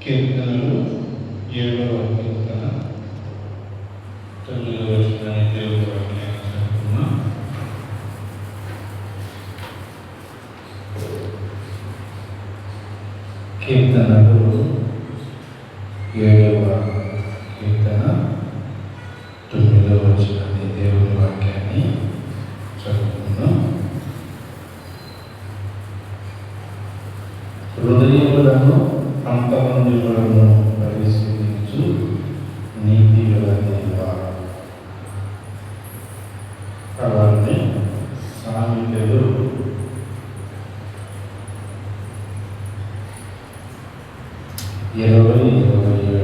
కీర్తనలు 7వ కీర్తన 9వ వచనాన్ని దేవుని వాక్యాన్ని చదువుకుందాం. కీర్తనలు 7వ కీర్తన 9వ వచనాన్ని దేవుని వాక్యాన్ని చదువుకుందాం. హృదయములను అంతరంగములను పరిశీలించు నీతి గల దేవా. అలానే సామెతలు 20:27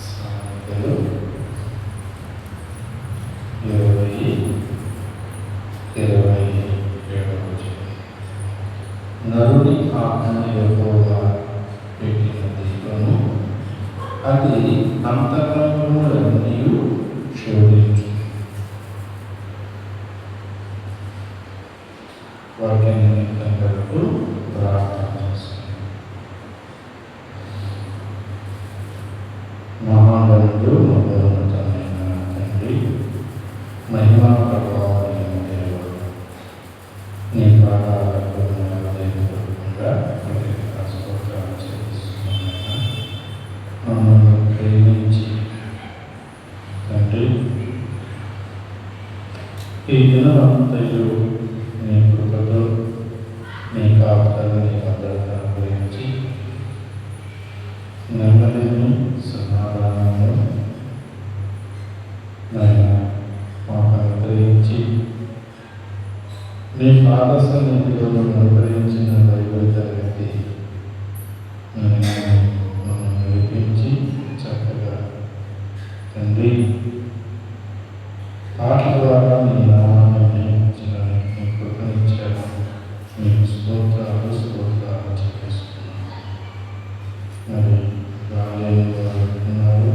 సామెతలు 20:27 నరుని ఆజ్ఞ యెహోవా పెట్టిన దీపము, అది అంతరంగములన్నీ శోధించు. వాక్యాన్ని నిమిత్తం వరకు ప్రార్థన చేస్తున్నాను. మహాగణుడు మహోన్నతమైన తండ్రి, మహిమా ప్రభావమైన దేవుడు, నీ పాదాలకు స్తోత్రాలు చెల్లిస్తున్నాను. మమ్మల్ని ప్రేమించి తండ్రి, ఈ దినమంతయు నీ కృపతో నీ కాపుదల నీ భద్రత గురించి నెమ్మదిని సమాధానము నాయన మాకు అనుగ్రహించి నీ పాద సన్నిధిలో అనుగ్రహించిన బైబిల్ తరగతి మనం నేర్పించి చక్కగా తండ్రి పాటల ద్వారా నీ నామాన్ని నియమించిన నీ కృపనిచ్చారు. నీకు స్తోత్రాలు చెల్లిస్తున్నాను. మరి రాలేని వారు ఉన్నారు,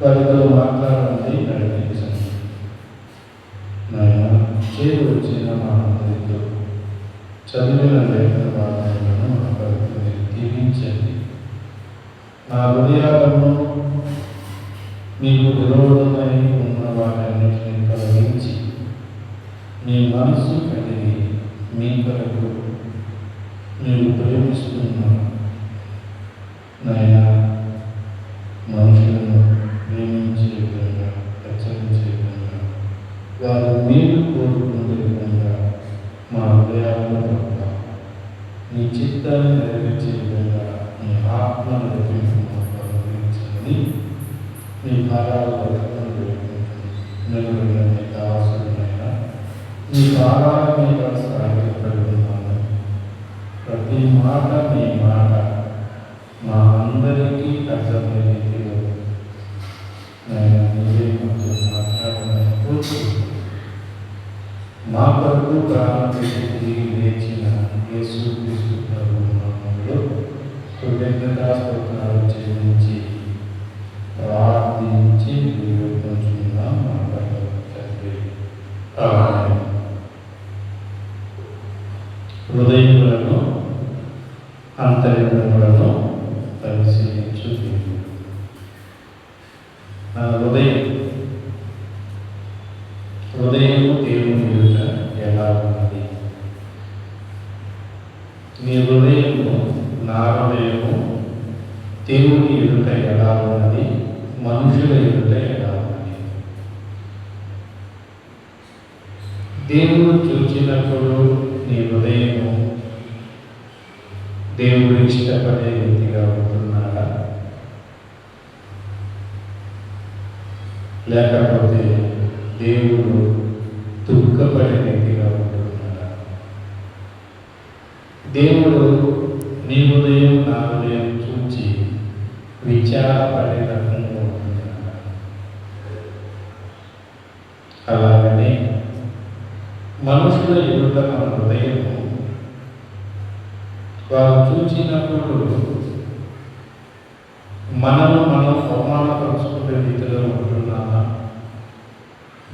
వారితో మాట్లాడండి, నడిపించండి. నాయన చేరు వచ్చిన మా అందరితో చదివిన లేఖన భాగాలను మా పరిధిని దీవించండి. నా హృదయాలను మీకు విరోధమై ఉన్న వాటన్నిటిని తొలగించి మీ మనస్సు కలిగి మీ కొరకు మీరు ప్రేమిస్తున్న నాయన మనుషులను ప్రేమించే విధంగా, హెచ్చరించే విధంగా, వారు మీరు కోరుకునే విధంగా మా హృదయాలను పట్ల నీ చిత్తాన్ని నెరవేర్చే విధంగా నీ ఆత్మను అనుగ్రహించండి. నీ భారాలు నిలబడిన నీ దాసులైనా నీ భారాల మీద సాగిపడి ఉన్నాను. ప్రతి మాట నీ మాట మా అందరికీ అర్థమయ్యే రీతిలో నీవే మాతో మాట్లాడమని కోరుకుంటున్నాను. మా కొరకు ప్రాణం పెట్టి తిరిగి లేచిన యేసుక్రీస్తు ప్రభువు నామములో కృతజ్ఞతాస్తుతులు చెల్లించి ప్రార్థించి నివేదించుకున్నాం మా తండ్రి. ఆమేన్. హృదయములను అంతరంగములను పరిశీలించు దేవుడు. నా హృదయము దేవుని ఎదుట ఎలా ఉన్నది? నీ హృదయము నా హృదయము దేవుని ఎదుట ఎలా ఉన్నది? మనుషుల ఎదుట ఎలా ఉన్నది? దేవుడు చూచినప్పుడు నీ హృదయము దేవుడు ఇష్టపడే రీతిగా ఉంటున్నాడా, లేకపోతే దేవుడు దుఃఖపడే రీతిగా ఉంటున్నాడా? దేవుడు నీ హృదయం నా హృదయం చూచి విచారపడే రకంగా ఉంటున్నాడా? అలాగనే మనుషుల ఎదుట మన హృదయము వారు చూచినప్పుడు మనం అవమానపరుచుకునే రీతిలో ఉంటున్నామా?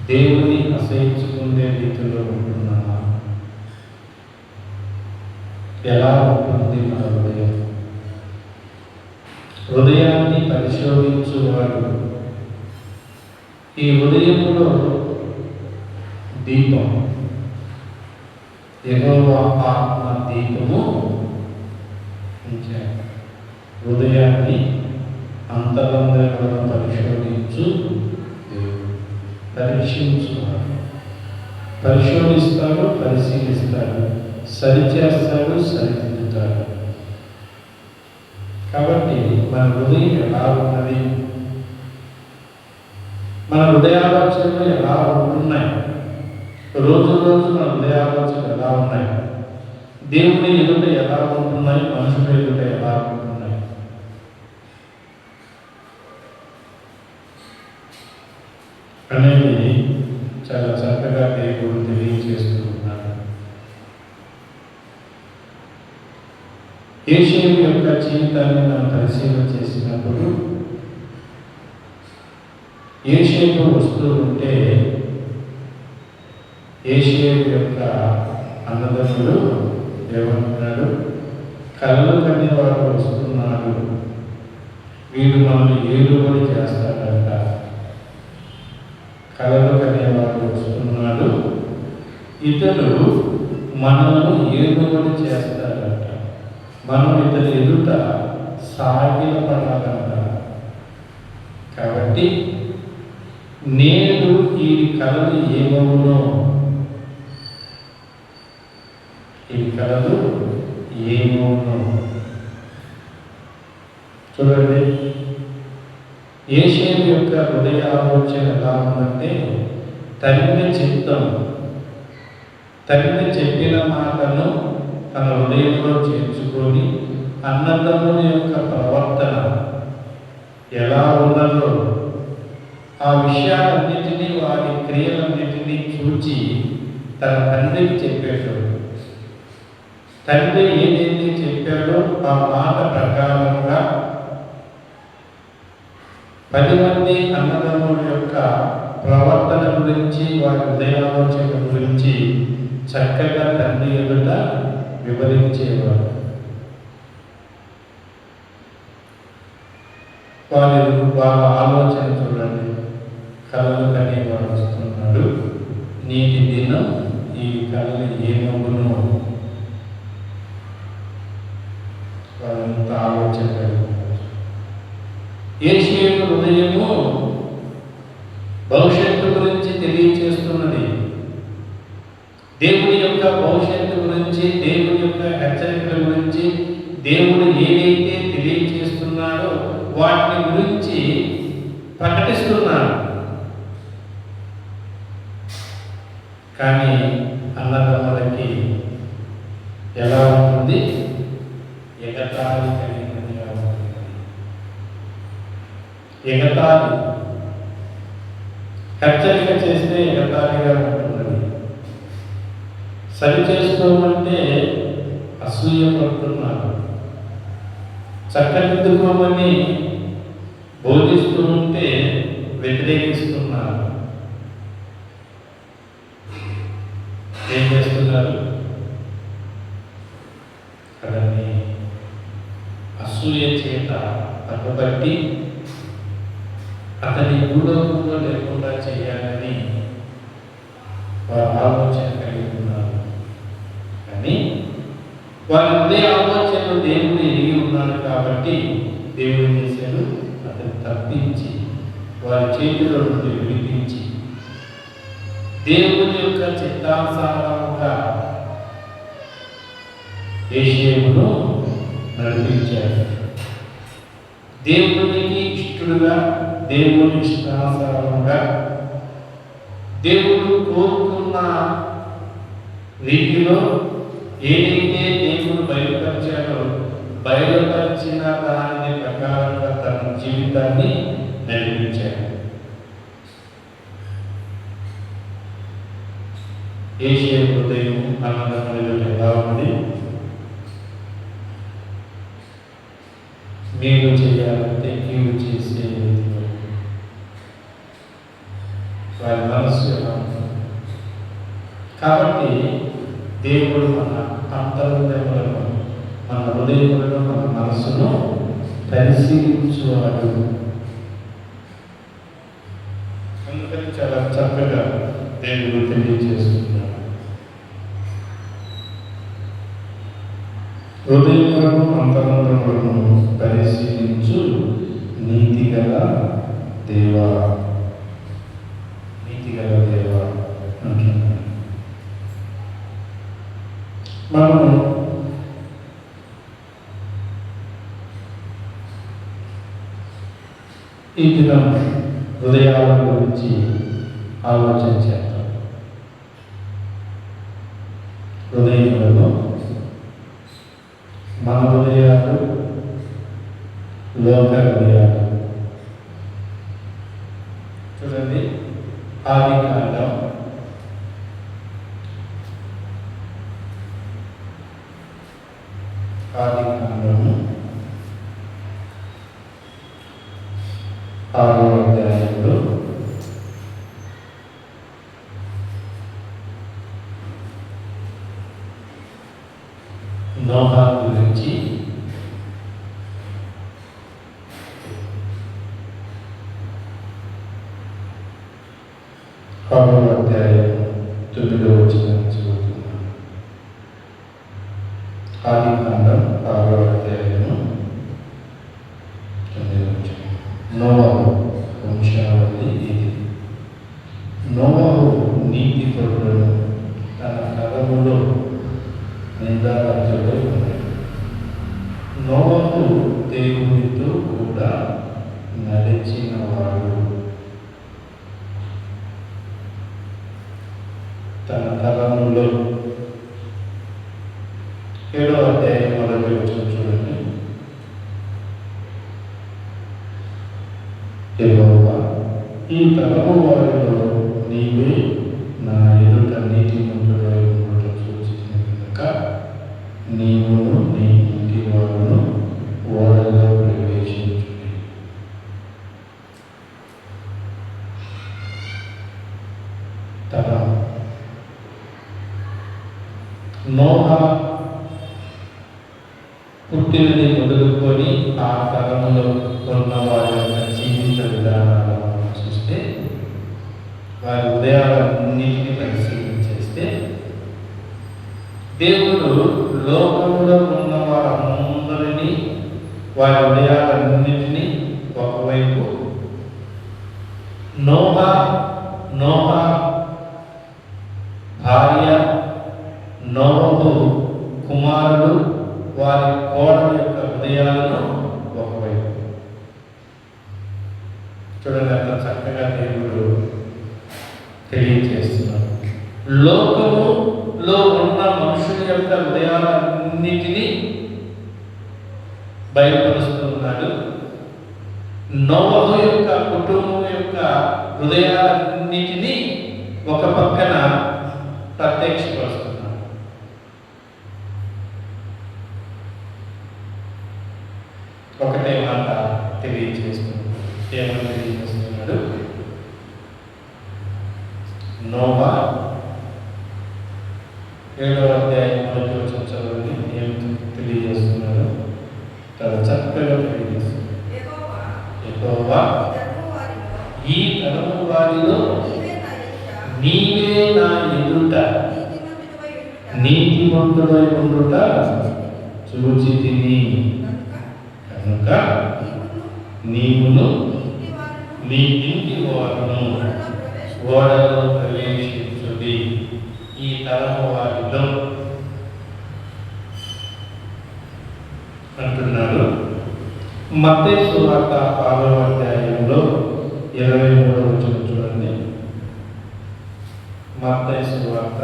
దేవుని అసహించుకునే రీతిలో ఉంటున్నామా? ఎలా ఉంటుంది మన హృదయం? హృదయాన్ని పరిశోధించువాడు ఈ హృదయంలో దీపం, యెహోవా ఆత్మ దీపము ఉంచాడు. హృదయాన్ని అంతరంగంలో పరిశోధించు దేవుడు, పరీక్షించువాడు. పరిశోధిస్తాడు, పరిశీలిస్తాడు, సరిచేస్తాడు, సరిదిద్దుతాడు. కాబట్టి మన హృదయం ఎలా ఉన్నది, మన హృదయాలోచనలు ఎలా ఉంటున్నాయి, రోజు రోజు మన హృదయాలోచనలు ఎలా ఉన్నాయి, దేవుని ఎదుట ఎలా ఉంటున్నాయి, మనుషుల ఎదుట ఎలా ఉంటున్నాయి అనేది చాలా చక్కగా దేవుడు తెలియజేస్తూ ఉన్నాడు. యేషూవ యొక్క జీవితాన్ని మనం పరిశీలన చేసినప్పుడు యేషూవ వస్తూ ఉంటే యేషూవ యొక్క అన్నదమ్ములు ఏమంటున్నాడు, కలలు కనేవాడు వస్తున్నాడు, వీడు మనల్ని ఏలుబడి చేస్తాడంట. కలలు కనేవాడు వస్తున్నాడు, ఇతడు మనల్ని ఏలుబడి చేస్తాడంట. మనం ఇతని ఎదుట సాగిలపడాలంట. కాబట్టి నేడు ఈ కలలు ఏమవునో, ఈ కలలు ఏమవునో చూడండి. యేషూవ యొక్క హృదయ ఆలోచన ఎలా ఉందంటే, తండ్రి చిత్తం, తండ్రి చెప్పిన మాటను తన హృదయంలో చేర్చుకొని అన్నదమ్ముల యొక్క ప్రవర్తన ఎలా ఉన్నదో ఆ విషయాలన్నిటినీ, వారి క్రియలన్నిటినీ చూచి తన తండ్రికి చెప్పేశాడు. తండ్రి ఏదైతే చెప్పాడో ఆ మాట ప్రకారంగా 10 మంది అన్నదమ్ముల యొక్క ప్రవర్తన గురించి, వారి హృదయాలోచన గురించి చక్కగా తండ్రి ఎదుట వివరించేవాడు. వాళ్ళ ఆలోచన చూడండి. కలలు కనేవాడు వస్తున్నాడు, నీటి దినం ఈ కళలు ఏమవునో వాళ్ళంత ఆలోచన కలిగి. యేషూవ హృదయము భవిష్యత్తు గురించి తెలియచేస్తున్నది. దేవుడి యొక్క భవిష్యత్తు గురించి, దేవుడి యొక్క హెచ్చరికల గురించి, దేవుడు ఏదైతే తెలియచేస్తున్నాడో వాటిని గురించి ప్రకటిస్తున్నాడు. కానీ అన్నదమ్ములకి ఎలా ఉంటుంది? ఎగతాళి కలిగినదిగా ఉంటుంది. ఎగతాళి, హెచ్చరిక చేస్తే ఎగతాళిగా ఉంటున్నది. సరి చేసుకోమంటే అసూయ పడుతున్నారు. చక్కదిద్దుకోమని బోధిస్తూ ఉంటే వ్యతిరేకిస్తున్నారు. ఏం చేస్తున్నారు? అతన్ని అసూయ చేత పట్టుబట్టి అతని భూలోకంలో లేకుండా చేయాలని వారు ఆలోచన కలిగి ఉన్నారు. కానీ వారి హృదయ ఆలోచనలు దేవుడు ఎరిగి ఉన్నాడు కాబట్టి దేవుడు చేశాడు, అతను తప్పించి వారి చేతిలో నుండి విడిపించి దేవుని యొక్క చిత్తానుసారంగా యేషూవను నడిపించాడు. దేవునికి ఇష్టడుగా, దేవుని ఇష్టానుసారంగా, దేవుడు కోరుకున్న రీతిలో ఏదైతే దేవుడు బయలుపరిచాడో బయలుపరిచిన దాని ప్రకారంగా తన జీవితాన్ని నడిపించాడు. యేషూవ హృదయం అన్నదమ్ముల ఎలా ఉంది? మీరు చేయాలంటే కీడు చేసే వారి మనస్సు ఎలా ఉంటుంది? కాబట్టి దేవుడు మన అంతరంగములను మన హృదయములను మన మనస్సును పరిశీలించువాడు. అందుకని చాలా చక్కగా దేవుడు తెలియజేస్తున్నాడు. హృదయములను అంతరంగములను పరిశీలించు నీతిగల దేవా, నీతిగల దేవా అంటున్నాడు. మనము ఈ దినం హృదయాల గురించి ఆలోచన చేద్దాం. హృదయములలో మన హృదయాలు, లోక హృదయాలు. చూడండి, ఆదికాండం 6వ అధ్యాయంలో నోహా గురించి అధ్యాయం 9వ వచనం చదువుతున్నాను. ఆదికాండం 6వ అధ్యాయము 9వ వచనం. నోవహు వంశావళి ఇది. నోవహు నీతిపరులను తన తరములో నిందారహితుడై ఉన్నాడు. నోవహు దేవునితో కూడా నడిచినవాడు. తన తరములో 7వ అధ్యాయం 1వ వచనం చూడండి. యెహోవా, ఈ తరము వారిలో నీవే నా ఎదుట నీతిమంతుడై ఉండుట చూచిన కనుక నీవును నీ ఇంటి వారును ఓడలో ప్రవేశించుడి. తరం నోహా పుట్టినది మొదలుకొని ఆ తరములో ఉన్న వారి యొక్క జీవిత విధానాలను చూస్తే, వారి ఉదయాలన్నింటినీ పరిశీలించేస్తే, దేవుడు లోకంలో ఉన్న వారందరినీ, వారి ఉదయాలన్నింటినీ ఒకవైపు, నోహా భార్య, నోవహు కుమారుడు, వారి కోడల యొక్క హృదయాలను ఒకవైపు. చూడండి, అంత చక్కగా దేవుడు తెలియజేస్తున్నాడు. లోకములో ఉన్న మనుషుల యొక్క హృదయాలన్నిటినీ బయలుపరుస్తున్నాడు. నోవహు యొక్క కుటుంబం యొక్క హృదయాలన్నిటినీ ఒక పక్కన ప్రత్యక్షపరుస్తున్నాడు. ఒకటే మాట తెలియజేస్తున్నాడు. ఏమని తెలియజేస్తున్నాడు? నోవా 7వ అధ్యాయం 1వ వచనం చదవండి. ఏమి తెలియజేస్తున్నాడు? చాలా చక్కగా తెలియజేస్తున్నాడు. యెహోవా, ఈ తరము వారిలో నీవే నా ఎదుట నీతిమంతుడై ఉండుట చూచితిని కనుక నీవును నీ ఇంటి వారును ఓడలో ప్రవేశించుడి. ఈ తరము వారిలో అంటున్నాడు. మత్తయి సువార్త 6వ అధ్యాయంలో 23వ వచనం చూడండి. మత్తయి సువార్త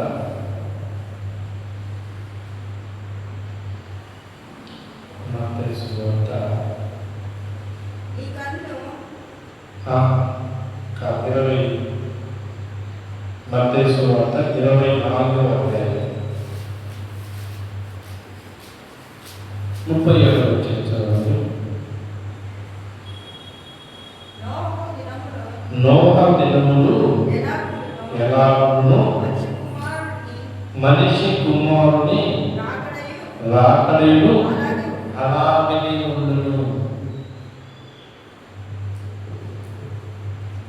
24వ అధ్యాయం 37వ వచనం చదవండి. నోహా దినములు ఎలాగునో మనిషి కుమారుని రాకడేను అలాగనే ఉండును.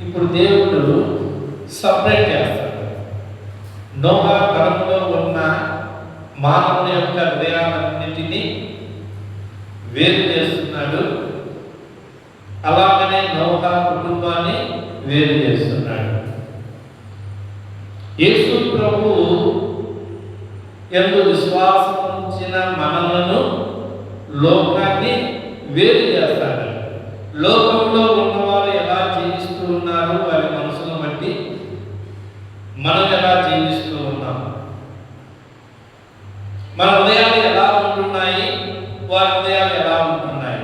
ఇప్పుడు దేవుడు సపరేట్ చేస్తాడు. నోహా తరములో ఉన్న మానవుని యొక్క హృదయాలన్నింటినీ వేరు చేస్తున్నాడు. అలాగనే నోహా కుటుంబాన్ని వేరు చేస్తున్నాడు. యేసు ప్రభు యందు విశ్వాసం ఉంచిన మనలను లోకాన్ని వేరు చేస్తాడు. లోకంలో ఉన్నవారు ఎలా జీవిస్తూ ఉన్నారు, వారి మనసును బట్టి మనం ఎలా జీవిస్తూ ఉన్నాం, మన హృదయాలు ఎలా ఉంటున్నాయి, వారి హృదయాలు ఎలా ఉంటున్నాయి.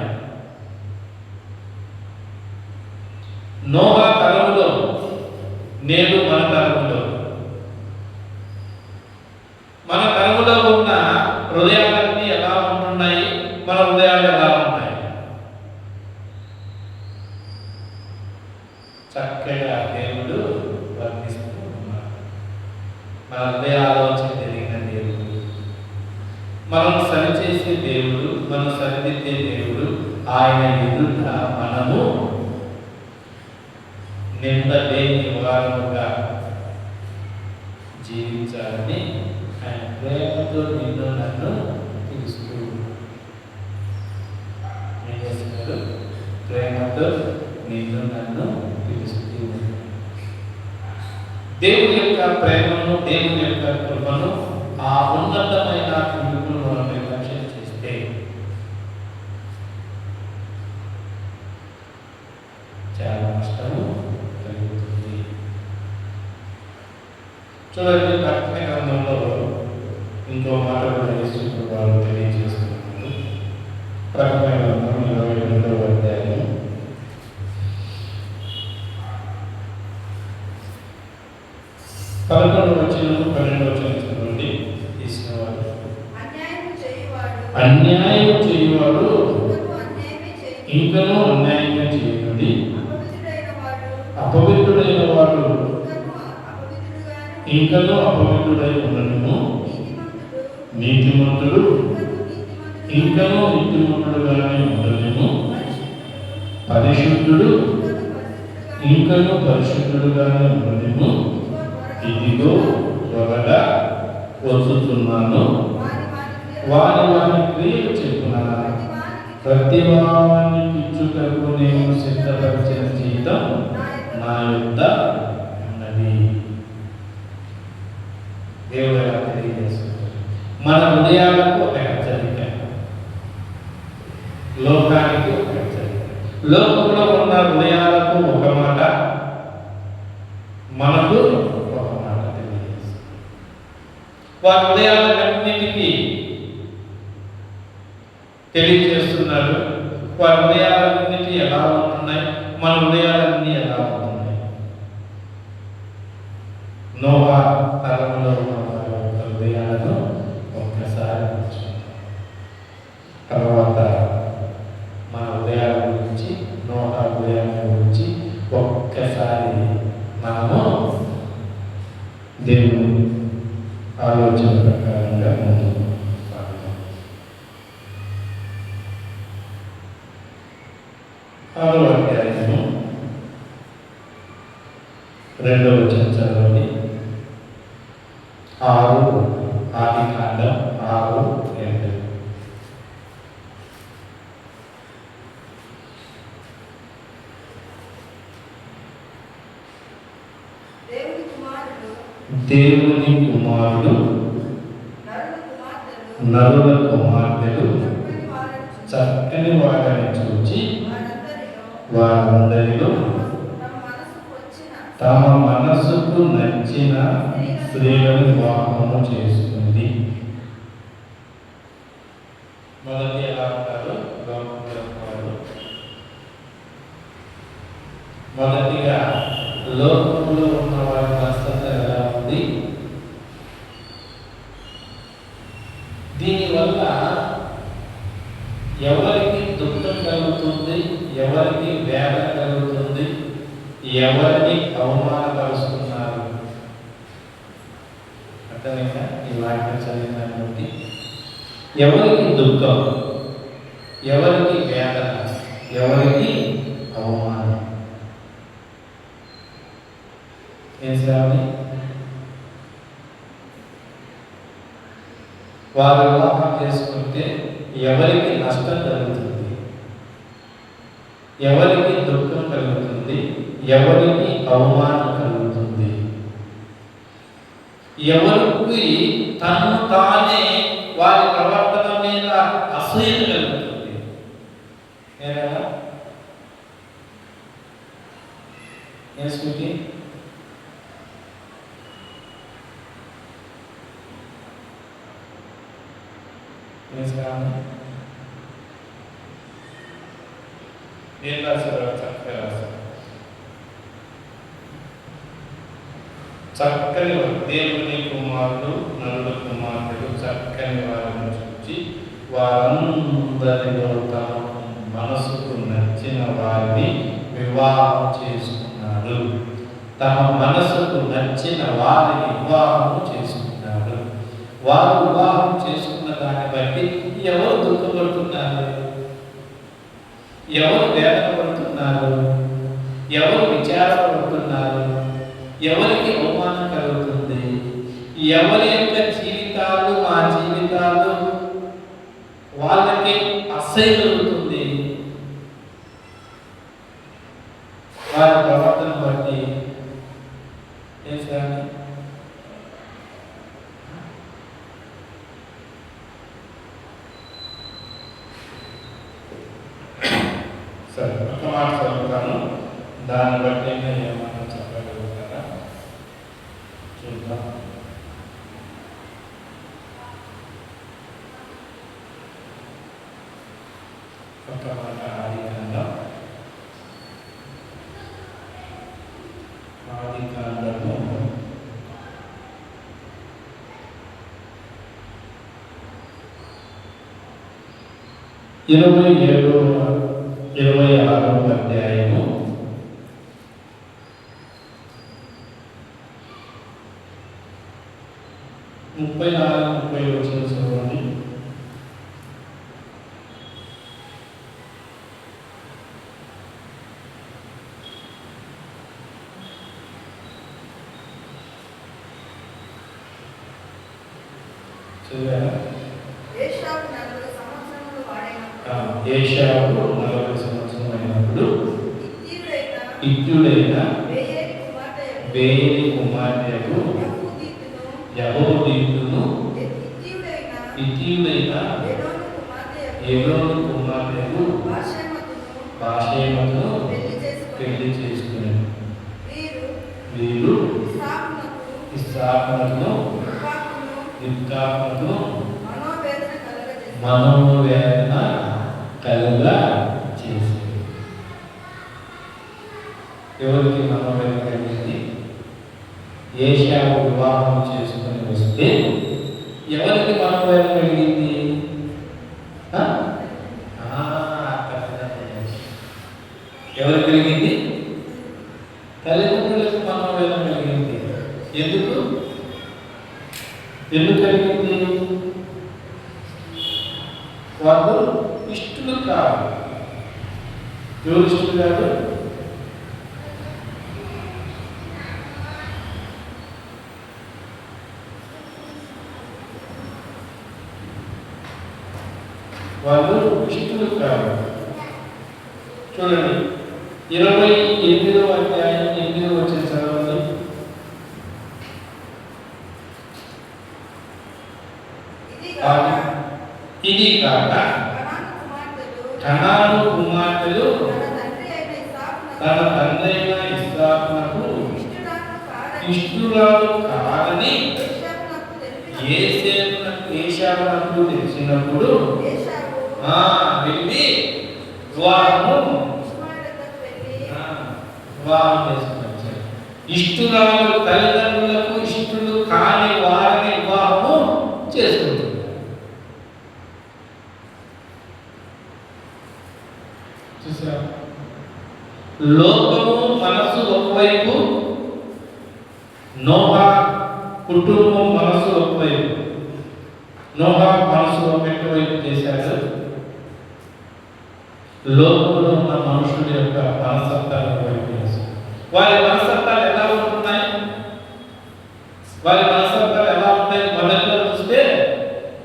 నోహా తరములో నేడు మన తరములో, మన తరములో ఉన్న హృదయాలన్నీ ఎలా ఉంటున్నాయి, మన హృదయాలు ఎలా ఉన్నాయి. చక్కగా దేవుడు వర్ణిస్తూ ఉన్నారు. మన హృదయ ఆలోచన జరిగిన దేవుడు, మనం సరిచేసే దేవుడు, మనం సరిదిద్దే దేవుడు. ఆయన ఎదుట మనము నింద లేని వారముగా జీవించాలని ఆయన ప్రేమతో నిన్ను నన్ను పిలుస్తూ ఏం చేస్తున్నారు? ప్రేమతో నిన్ను నన్ను పిలుస్తూ దేవుని యొక్క ప్రేమను, దేవుని యొక్క కృపను, ఆ ఉన్నతమైన పిలుపును మనం నిర్లక్ష్యం చేస్తే చాలా నష్టము కలుగుతుంది. చూడండి, ప్రకటన గ్రంథంలో ఇంకో మాట కూడా యేసు వారు తెలియజేస్తున్నారు. ప్రకటన గ్రంథం 22వ అధ్యాయం 11వ వచనం 12వ వచనం నుండి తీసినవాడు. అన్యాయం చేయువాడు ఇంకనూ అన్యాయంగా చేయనుండి, అపవిత్రుడైన వాడు ఇంకనూ అపవిత్రుడై ఉండను, నీతిమంతుడు ఇంకనూ నీతిమంతుడుగానే ఉండను, పరిశుద్ధుడు ఇంకనూ పరిశుద్ధుడుగానే ఉండను. ఇదిగో త్వరగా వచ్చుతున్నాను, వారి వారి క్రియలు చెప్పున ప్రతి వారికి ఇచ్చుటకు నేను సిద్ధపరిచిన జీతం నా యొద్ద ఉన్నది. దేవుడు తెలియజేస్తున్నారు. మన హృదయాలకు ఒక హెచ్చరిక, లోకానికి ఒక హెచ్చరిక. లోకంలో ఉన్న హృదయాలకు ఒక మాట, మనకు ఒక మాట తెలియజేస్తుంది. వారి హృదయాలన్నిటికీ తెలియజేస్తున్నారు. వారి హృదయాలన్నిటి ఎలా ఉంటున్నాయి, మన హృదయాలన్నీ ఎలా ఉంటున్నాయి. నోహా తరములో ఉన్న వారి యొక్క హృదయాలను ఒక్కసారి తర్వాత మన హృదయాల గురించి, నోహా హృదయాల గురించి ఒక్కసారి మనము దేవుని ఆలోచన ప్రకారంగా ముందుకు సాగుతాం. 6వ అధ్యాయము 2వ వచనం చదవండి. 6 ఆదికాండం 6:2. దేవుని కుమారుడు నరుల కుమార్తెలు చక్కని వారిని చూచి వారందరిలో తమ మనసుకు నచ్చిన స్త్రీలను వివాహము చేస్తుంది. మొదటి ఎలా ఉంటారు? మొదటిగా లోకంలో ఉన్న వారి పరిస్థితి ఎలా ఉంది? దీనివల్ల ఎవరికి దుఃఖం కలుగుతుంది, ఎవరికి వేదన కలుగుతుంది, ఎవరిని అవమానపరుస్తున్నారు. అర్థమైందా? ఈ వాక్యం చదివినటువంటి ఎవరికి దుఃఖం, ఎవరికి వేదన, ఎవరికి అవమానం. ఏం చేయాలి? వారు వివాహం చేసుకుంటే ఎవరికి నష్టం కలుగుతుంది, ఎవరికి దుఃఖం కలుగుతుంది, ఎవరికి అవమానం కలుగుతుంది, ఎవరికి తను తానే వారి ప్రవర్తన మీద అసూయ కలుగుతుంది. ఏనా స్మృతి? ఏం రాశారు? చక్కగా రాశారు. చక్కని దేవుని కుమారుడు నలుడు కుమారుడు చక్కని వారిని చూచి వారందరిలో తమ మనసుకు నచ్చిన వారిని వివాహం చేసుకున్నాడు. తమ మనసుకు నచ్చిన వారిని వివాహం చేసుకున్నాడు. వారు వివాహం చేసుకున్న దాన్ని బట్టి ఎవరు దుఃఖపడుతున్నారు, ఎవరు వేదన పడుతున్నారు, ఎవరు విచారపడుతున్నారు, ఎవరికి అవమానం కలుగుతుంది, ఎవరి యొక్క జీవితాలు మా జీవితాలు వాళ్ళకి అసహ్యం కలుగుతుంది. వారి ప్రవర్తన బట్టి ఏం చేయాలి? సరే, ఒక మాట చదువుతాను, దాన్ని బట్టి ఏమన్నా చెప్పగలుగుతారా చూద్దాం. ఒక మాట ఆదికాండము 26వ అధ్యాయము 34-30 వచనం చదవండి. ఏషావు 40 సంవత్సరం అయినప్పుడు ఇత్యుడైన బేయేలి కుమార్తెకు యెహోదీతును ఇత్యుడైన ఎలోను కుమార్తెకు బాషెమతును పెళ్లి చేసుకున్నారు. వీరు ఇస్సాకును రిబ్కాకును మనోవేదన కలుగా చేసింది. ఎవరికి మనోవేదన కలిగింది? ఏషావు వివాహం చేసుకుని వస్తే ఎవరికి మనోవేదన కలిగింది? ఎవరికి కలిగింది? తల్లిదండ్రులకు మనోవేదన కలిగింది. ఎందుకు కలిగింది? వాళ్ళు ఇష్టలు కాదు. ఎవరు ఇష్టలు కాదు? వాళ్ళు ఇష్టలు కాదు. చూడండి, 28వ అధ్యాయం 8వ వచనం చదవండి. ఇది కాక కనాను కుమార్తెలు తన తండ్రి అయిన ఇస్సాకునకు ఇష్టురాలు కాదని ఏశావునకు తెలిసినప్పుడు వెళ్ళి వివాహం చేసుకున్నారు. ఇష్టురాలు తల్లిదండ్రులకు ఇష్టులు కాని వారిని వివాహము చేసుకుంటారు. చూసారా? లోకము మనసు ఒకవైపు, నోహ కుటుంబం మనసు ఒకవైపు. నోహా మనసు ఒకవైపు చేశాడు, లోకంలో ఉన్న మనుషుల యొక్క మనసత్తాలు వైపు చేశాడు. వారి మనసత్తాలు ఎలా ఉంటున్నాయి? వారి మనసత్తాలు ఎలా ఉంటాయి? మొదట్లో చూస్తే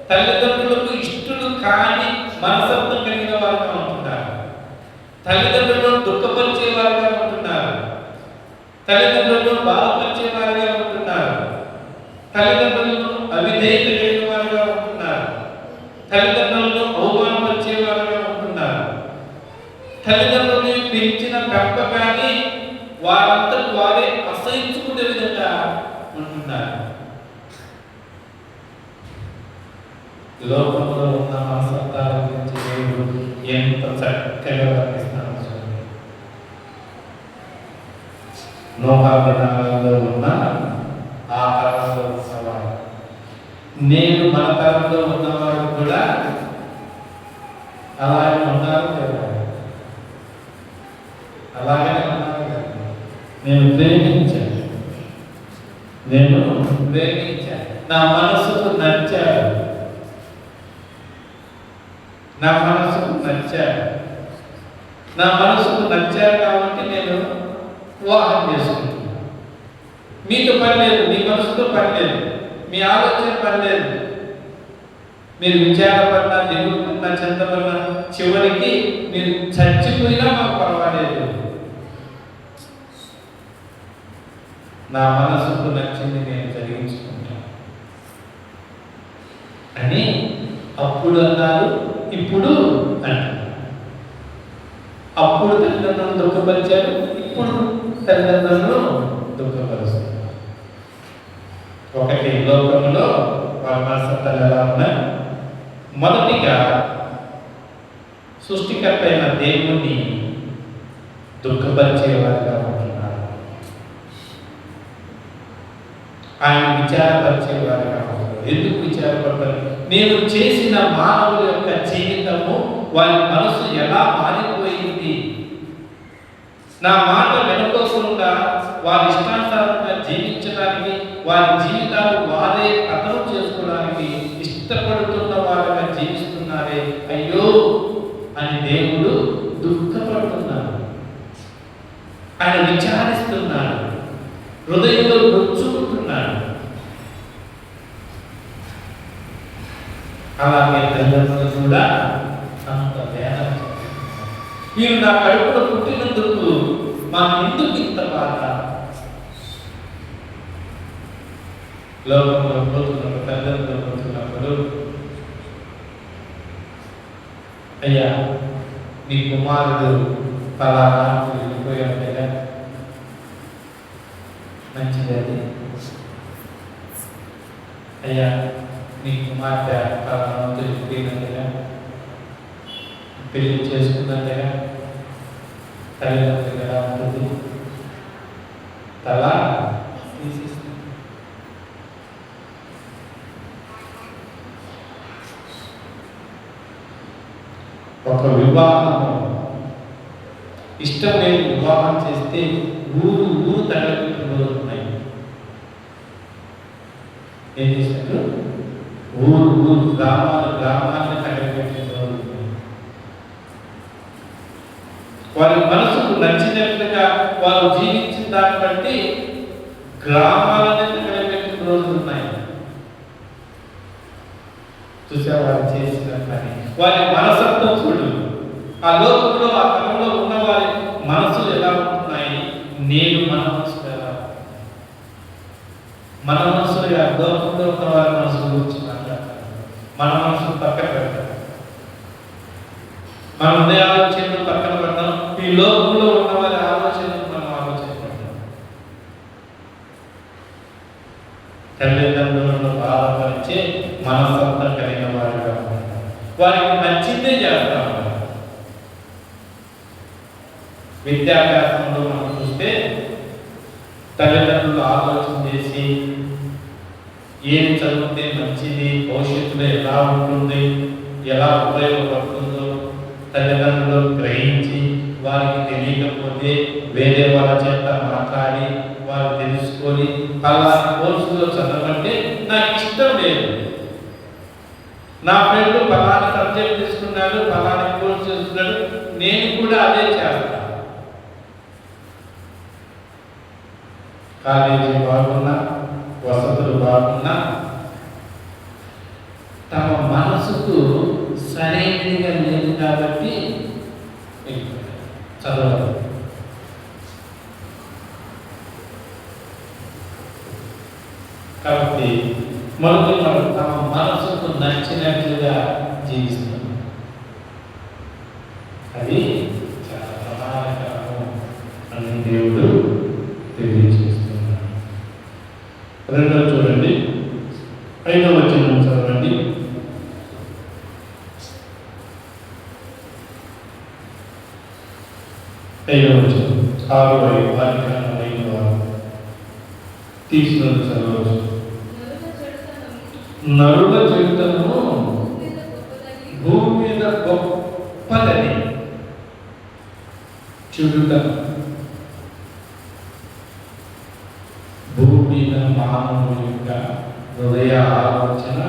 తల్లిదండ్రులకు ఇష్టలు కాని మనసత్వం కలిగిన వారుగా ఉంటున్నారు. తల్లిదండ్రులను దుఃఖపరిచే వారుగా ఉంటున్నారు. తల్లిదండ్రులను బాధపరిచే వారుగా ఉంటున్నారు. తల్లిదండ్రులను అవిధేయత కలిగిన వారుగా ఉంటున్నారు. తల్లిదండ్రులను అవమానపరిచే వారుగా ఉంటున్నారు. తల్లిదండ్రులను పెంచిన పెంపకాన్ని వారంతకు వారే అసహించుకునే విధంగా ఉంటున్నారు. లోకంలో ఉన్న మనసత్తాల గురించి దేవుడు ఎంత చక్కగా వర్ణిస్తున్నాడు. నోహా దినాలలో ఉన్న ఆ తరంలో ఉన్నవాడు, నేను మన తరంలో ఉన్నవాడు కూడా అలాగే ఉన్నారు కదా, అలాగనే ఉన్నారు కదా. నేను ప్రేమించాను, నా మనసుకు నచ్చాడు, నా మనసుకు నచ్చారు కాబట్టి నేను వివాహం చేసుకుంటున్నాను. మీతో పని లేదు, మీ మనసుతో పని లేదు, మీ ఆలోచన పని లేదు. మీరు విచారపడినా, దిగులుకున్నా, చింతపడినా, చివరికి మీరు చచ్చిపోయినా మాకు పర్వాలేదు. నా మనసుకు నచ్చింది నేను జరిగించుకుంటాను అని అప్పుడు అన్నారు, ఇప్పుడు అంటున్నారు. అప్పుడు తల్లిదండ్రులను దుఃఖపరిచారు, ఇప్పుడు తల్లిదండ్రులను దుఃఖపరుస్తున్నారు. ఒకటి, లోకంలో వాళ్ళ మనసత్తాలు ఎలా ఉన్నాయి? మొదటిగా సృష్టికర్త అయిన దేవుణ్ణి దుఃఖపరిచేవారుగా ఉంటున్నారు. ఆయన విచారపరిచేవారుగా ఉంటున్నారు. ఎందుకు విచారపడతారు? నేను చేసిన మానవుల యొక్క జీవితము, వారి మనసు ఎలా మారిపోయింది, నా మాట వెనుకోకుండా వారి ఇష్టానుసారంగా జీవించడానికి, వారి జీవితాలు వారే అర్థం చేసుకోవడానికి ఇష్టపడుతున్న వారుగా జీవిస్తున్నారే, అయ్యో అని దేవుడు దుఃఖపడుతున్నాడు. ఆయన విచారిస్తున్నాడు, హృదయంలో నొచ్చుకుంటున్నాడు. అలాగే తల్లిదండ్రులు కూడా అంత వేదన. మీరు నా కడుపులో పుట్టినందుకు మనం ఎందుకు ఇంత బాధ? లోకంలో పోతున్నప్పుడు, తల్లిదండ్రులు పోతున్నప్పుడు, అయ్యా నీ కుమారుడు ఫలానా వెళ్ళిపోయాడుగా, మంచిది అది. అయ్యా నీ కుమార్తె ఫలానా వెళ్ళిపోయినట్టుగా, పెళ్లి చేసుకున్నట్టుగా తల్లిదండ్రులు ఎలా ఉంటుంది? తల తీసేస్తుంది. ఒక వివాహము ఇష్టం లేని వివాహం చేస్తే ఊరు తగలబెట్టిన రోజులు ఉన్నాయి. ఏం చేశారు? ఊరు గ్రామాన్ని తగలబెట్టిన రోజులు ఉన్నాయి. వారి మనసుకు నచ్చినట్లుగా వారు జీవించిన దాన్ని బట్టి గ్రామాలని తగలబెట్టిన రోజులు ఉన్నాయి. చూసా వారు చేసిన పని, వారి మనసత్వం చూడు. ఆ లోకంలో, ఆ తరంలో ఉన్న వారి మనసులు ఎలా ఉంటున్నాయి? నేను మన మనసులు ఎలా, మన మనసులు లోకంలో ఉన్న వారి మనసుల గురించి మాట్లాడతాను. మన మనసులు పక్కన పెడతాం, మన హృదయ ఆలోచనలు పక్కన పెడతాం. ఈ లోకంలో ఉన్న వారి ఆలోచనలు మనం ఆలోచన పెడతాం. తల్లిదండ్రులను బాధపరిచే మనసత్వం కలిగిన వారిగా ఉంటారు. వారికి నచ్చిందే చేస్తాం. విద్యాభ్యాసంలో మనం చూస్తే తల్లిదండ్రులు ఆలోచన చేసి ఏం చదివితే మంచిది, భవిష్యత్తులో ఎలా ఉంటుంది, ఎలా ఉపయోగపడుతుందో తల్లిదండ్రులు గ్రహించి, వారికి తెలియకపోతే వేరే వాళ్ళ చేత మాట్లాడి వారు తెలుసుకొని అలా కోర్సులో చదవంటే నాకు ఇష్టం లేదు, నా ఫ్రెండ్ ఫలానా సబ్జెక్ట్ తీసుకున్నాడు, ఫలానా కోర్స్ చేస్తున్నాడు, నేను కూడా అదే చేస్తాను. కాలేజీ బాగున్నా, వసతులు బాగున్నా, తమ మనసుకు సరైనదిగా లేదు కాబట్టి చదవదు. కాబట్టి మరొకరు తమ మనసుకు నచ్చినట్లుగా జీవిస్తున్నారు. అది చాలా ప్రమాదకరము అని దేవుడు తెలియజేస్తున్నాడు. రెండో చూడండి, 5వ వచనం చదవండి. 5వ వచనం 6 తీసినది చదవచ్చు. నరుల చెడుతనము భూమి మీద గొప్పదని. చెడుతనం భూమి మీద మానవుని యొక్క హృదయ ఆలోచన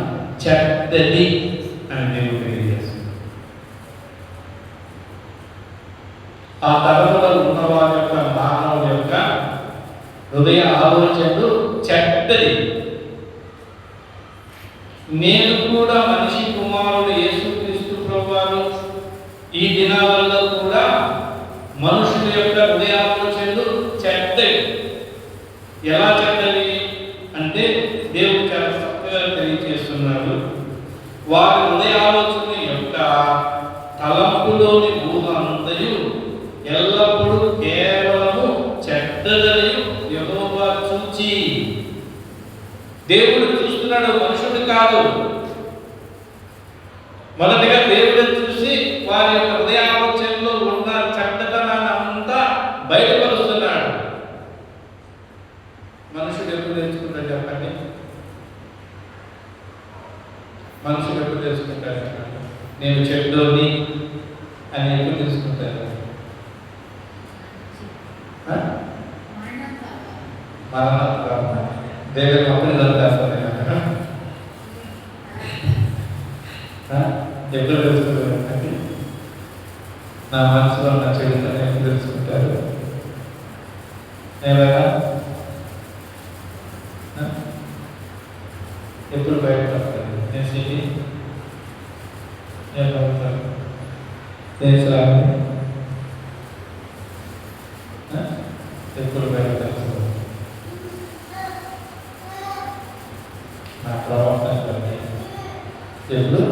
చెడ్డది అని దేవుడు తెలియజేస్తుంది. ఆ తరములో ఉన్న వారి యొక్క మానవుని యొక్క హృదయ ఆలోచనలు చెడ్డది. నేను కూడా మనిషి కుమారుడు యేసుక్రీస్తు ప్రభువారు ఈ దినాలలో కూడా మనుషుల యొక్క హృదయ ఆలోచనలు చెడ్డవి. ఎలా చెడ్డవి అంటే దేవుడు చాలా చక్కగా తెలియజేస్తున్నాడు. వారి హృదయ ఆలోచన యొక్క తలంపులోని ఊహ అంతయు ఎల్లప్పుడూ కేవలము చెడ్డదని యెహోవా చూచి. దేవుడు చూస్తున్నాడు, మనుషుడు కాదు. మొదటిగా దేవుడు చూసి వారి యొక్క హృదయ ఆలోచనలో ఉన్న చెడ్డతనాన్ని అంతా బయటపరుస్తున్నాడు. మనుషుడు ఎప్పుడు తెలుసుకుంటాడు చెప్పండి? మనుషుడు ఎప్పుడు తెలుసుకుంటాడు చెప్పండి? నేను చెడ్డోని అని ఎప్పుడు తెలుసుకుంటారు? దేవుడు అప్పుడు దొరికేస్తారు. ఎప్పుడు తెలుసుకుంటారు? నా మనసులో నా చెడుతను ఎప్పుడు తెలుసుకుంటారు? ఏమైనా ఎప్పుడు బయటపడతారు? నేను సిటీ ఏమవుతారు? దేశాలు ఎప్పుడు బయటపడతారు? నా ప్రవర్తన ఎప్పుడు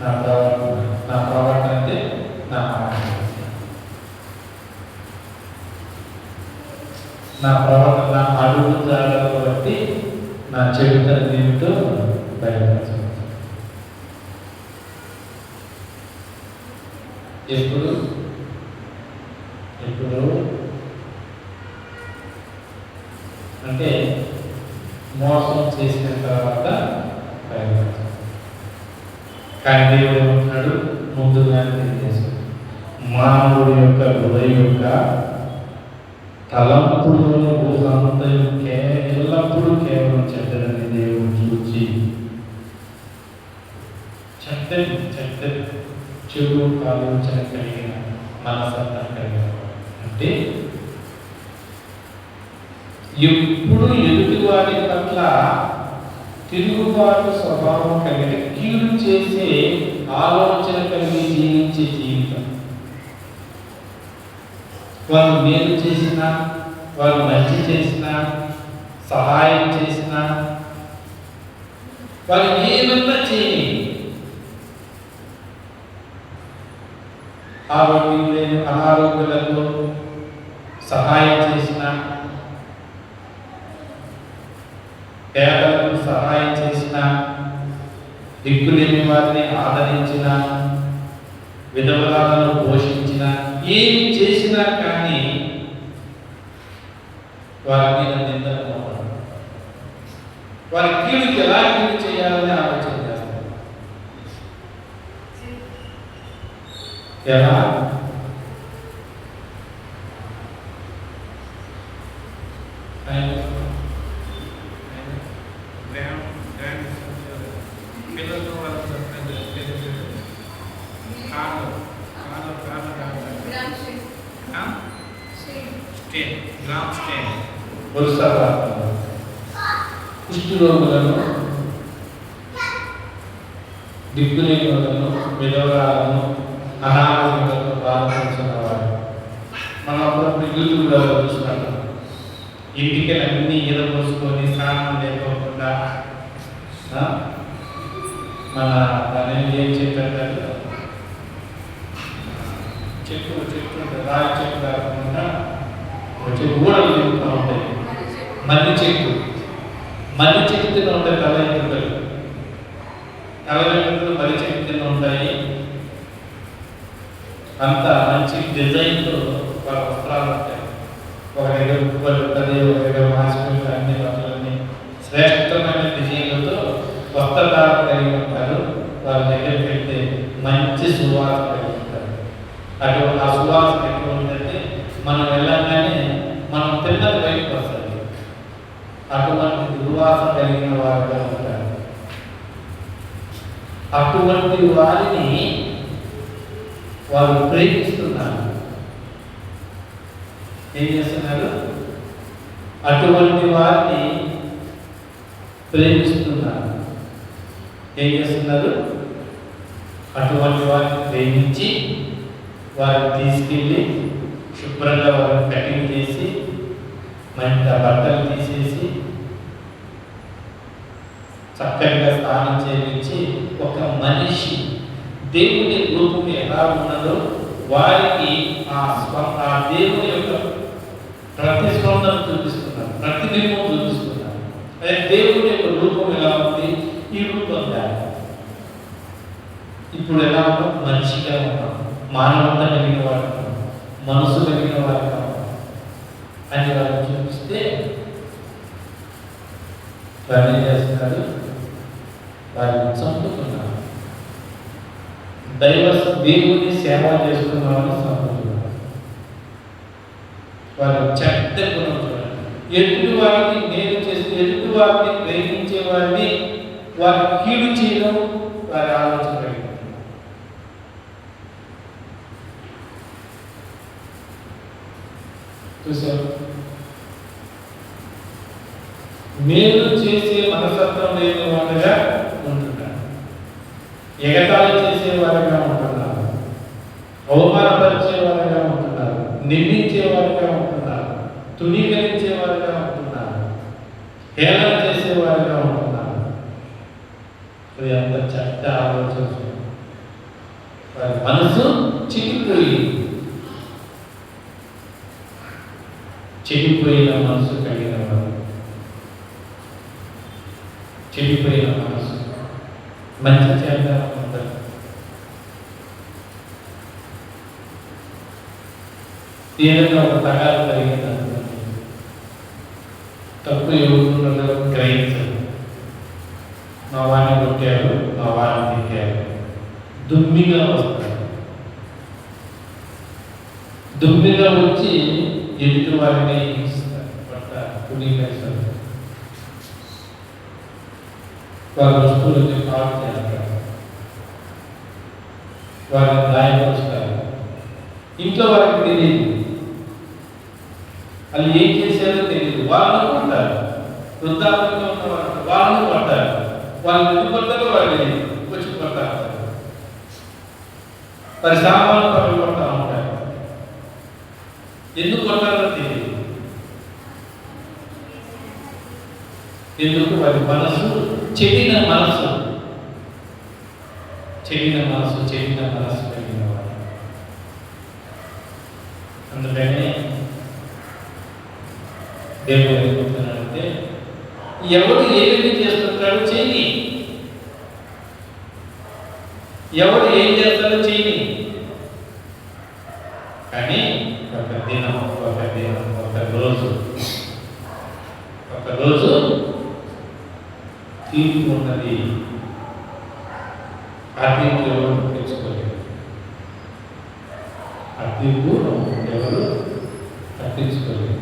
నా ప్రవర్తన అంటే నా మాట, నా ప్రవర్తన అడుగుతాడో బట్టి నా చెడుతనం ఏమిటో బయటపడుతుంది. ఎప్పుడు అంటే మోసం చేసిన తర్వాత బయటపడుతుంది. కానీ దేవుడు ఏమంటున్నాడు? ముందుగా తెలియజేశాడు, మానవుడి యొక్క హృదయం యొక్క తలంపులోని ఊహంతయు ఎల్లప్పుడూ కేవలం చెడ్డదని దేవుడు చూచి. చెడ్డది చెడు ఆలోచన కలిగిన మనసత్వం కలిగిన అంటే ఎప్పుడు ఎదుటి వారి పట్ల తిరుగుబాటు స్వభావం కలిగిన కీడు చేసే ఆలోచన కలిగి జీవించే జీవితం. వారు మేలు చేసినా, వారు మంచి చేసినా, సహాయం చేసినా, వారు ఏమన్నా చేయని ఆరోగ్యం లేని అనారోగ్యులకు సహాయం చేసిన, పేదలకు సహాయం చేసిన, దిక్కులేని వారిని ఆదరించిన, విధవరాలను పోషించిన, ఏం చేసినా కానీ వారి మీద నిందలు, వారి కీడుకి ఎలా కీడు చేయాలని ఆలోచన చేస్తారు. ఎలా? పిల్లలు కుష్ఠరోగులను, దిక్కులేని వాళ్ళను, విధవరాలను, అనారోగ్యాలతో బాధపడుతున్న వారు. మనం అప్పుడప్పుడు యూట్యూబ్లో చూస్తున్నాం. ఇంటికి అన్ని ఎదపోసుకొని స్నానం లేకోకుండా మన దాని ఏం చెప్పారు, చెట్లు రాయి చెట్లు కాకుండా ఊడలు తిరుగుతూ ఉంటాయి. మల్లి చెట్టు తిన్న ఉంటాయి. తల వెంట్రుకలు మల్లి చెట్టు తిన్న ఉంటాయి. అంత మంచి డిజైన్తో వాళ్ళ వస్త్రాలు ఉంటాయి. ఒక దగ్గర ఉప్పలు ఉంటుంది, ఒక దగ్గర మాసిపోయి అన్ని బట్టలన్నీ శ్రేష్టమైన డిజైన్లతో వస్త్రధారణ కలిగి ఉంటారు. వాళ్ళ దగ్గర పెడితే మంచి సువాసన కలిగి ఉంటారు. అటు ఆ సువాసన ఎక్కువ ఉందంటే మనం వెళ్ళగానే మనం తిన్నది బయటకు వస్తుంది. అటువంటి దుర్వాసన కలిగిన వారుగా ఉంటారు. అటువంటి వారిని వారు ప్రేమిస్తున్నారు. ఏం చేస్తున్నారు? అటువంటి వారిని ప్రేమిస్తున్నారు. ఏం చేస్తున్నారు? అటువంటి వారిని ప్రేమించి వారిని తీసుకెళ్ళి శుభ్రంగా వారిని కటింగ్ చేసి మంచి బట్టలు తీసేసి చక్కగా స్నానం చేయించి ఒక మనిషి దేవుని రూపం ఎలా ఉన్నదో వారికి ఆ దేవుని యొక్క ప్రతిస్పందన చూపిస్తున్నారు, ప్రతిబింబం చూపిస్తున్నారు. అదే దేవుని యొక్క రూపం ఎలా ఉంది, ఈ రూపం కాదు. ఇప్పుడు ఎలా ఉన్నాం? మనిషిగా ఉన్నాం, మానవత కలిగిన వాడు, మనసు కలిగిన వాడు అని వారిని చూపిస్తే వారు ఏం చేస్తున్నారు? వారిని చంపుతున్నారు. దేవుని సేవ చేస్తున్న వారిని చంపుతున్నారు. వారి చెడ్డ గుణం చూడండి. ఎదుటి వారిని మేలు చేసి ఎదుటి వారిని ప్రేమించే వారిని వారిని కీడు చేయడం వారి ఆలోచన కలిగి చూసారు. మేలు చేసే మనస్తత్వం లేని వారిగా ఉంటున్నారు, ఎగతాళి చేసే వారిగా ఉంటున్నారు, అవమానపరిచే వారిగా ఉంటున్నారు, నిందించే వారిగా ఉంటున్నారు, తుణీకరించే వారిగా ఉంటున్నారు, హేళన చేసే వారిగా ఉంటున్నారు. అది అంత చెడ్డ ఆలోచన. వారి మనసు చెడిపోయిన మనసు కలిగిన వారు, చెడిపోయిన మనసు మంచి చేద్దాం ఉంటారు. ఏదైనా ఒక తగాదు కలిగింది, తప్పు ఎవరున్నదో గ్రహించదు. మా వాడిని కొట్టారు, మా వాడిని తిట్టారు, దుమ్మిగా వస్తారు. దుమ్మిగా వచ్చి ఎదుటి వారిని పడతారు, కుడిపేస్తారు. వారి వస్తువులకి పాటు చేస్తారు, వారిని గాయపరుస్తారు. ఇంట్లో వారికి తెలియదు, వాళ్ళు ఏం చేశారో తెలియదు. వాళ్ళను కొట్టారు, వృద్ధాప్యంలో ఉన్న వాళ్ళను కొట్టారు. వాళ్ళు ఎందుకు కొట్టారో వాళ్ళు వచ్చి కొట్టారు. వారి సామాన్లు పనులు కొడతా ఉంటారు. ఎందుకు కొట్టారో తెలియదు. ఎందుకు? వారి మనసు చెడిన మనసు కలిగిన వారు. అందుకని దేవుడు ఏమవుతున్నాడంటే, ఎవడు ఏమి చేస్తుంటాడో చేయని, ఎవడు ఏం చేస్తాడో చేయని, కానీ ఒక రోజు తీర్పు ఉన్నది. ఆ తీర్పు ఎవరు తెచ్చుకోలేదు. ఆ తీర్పు ఎవరు తప్పించుకోలేదు.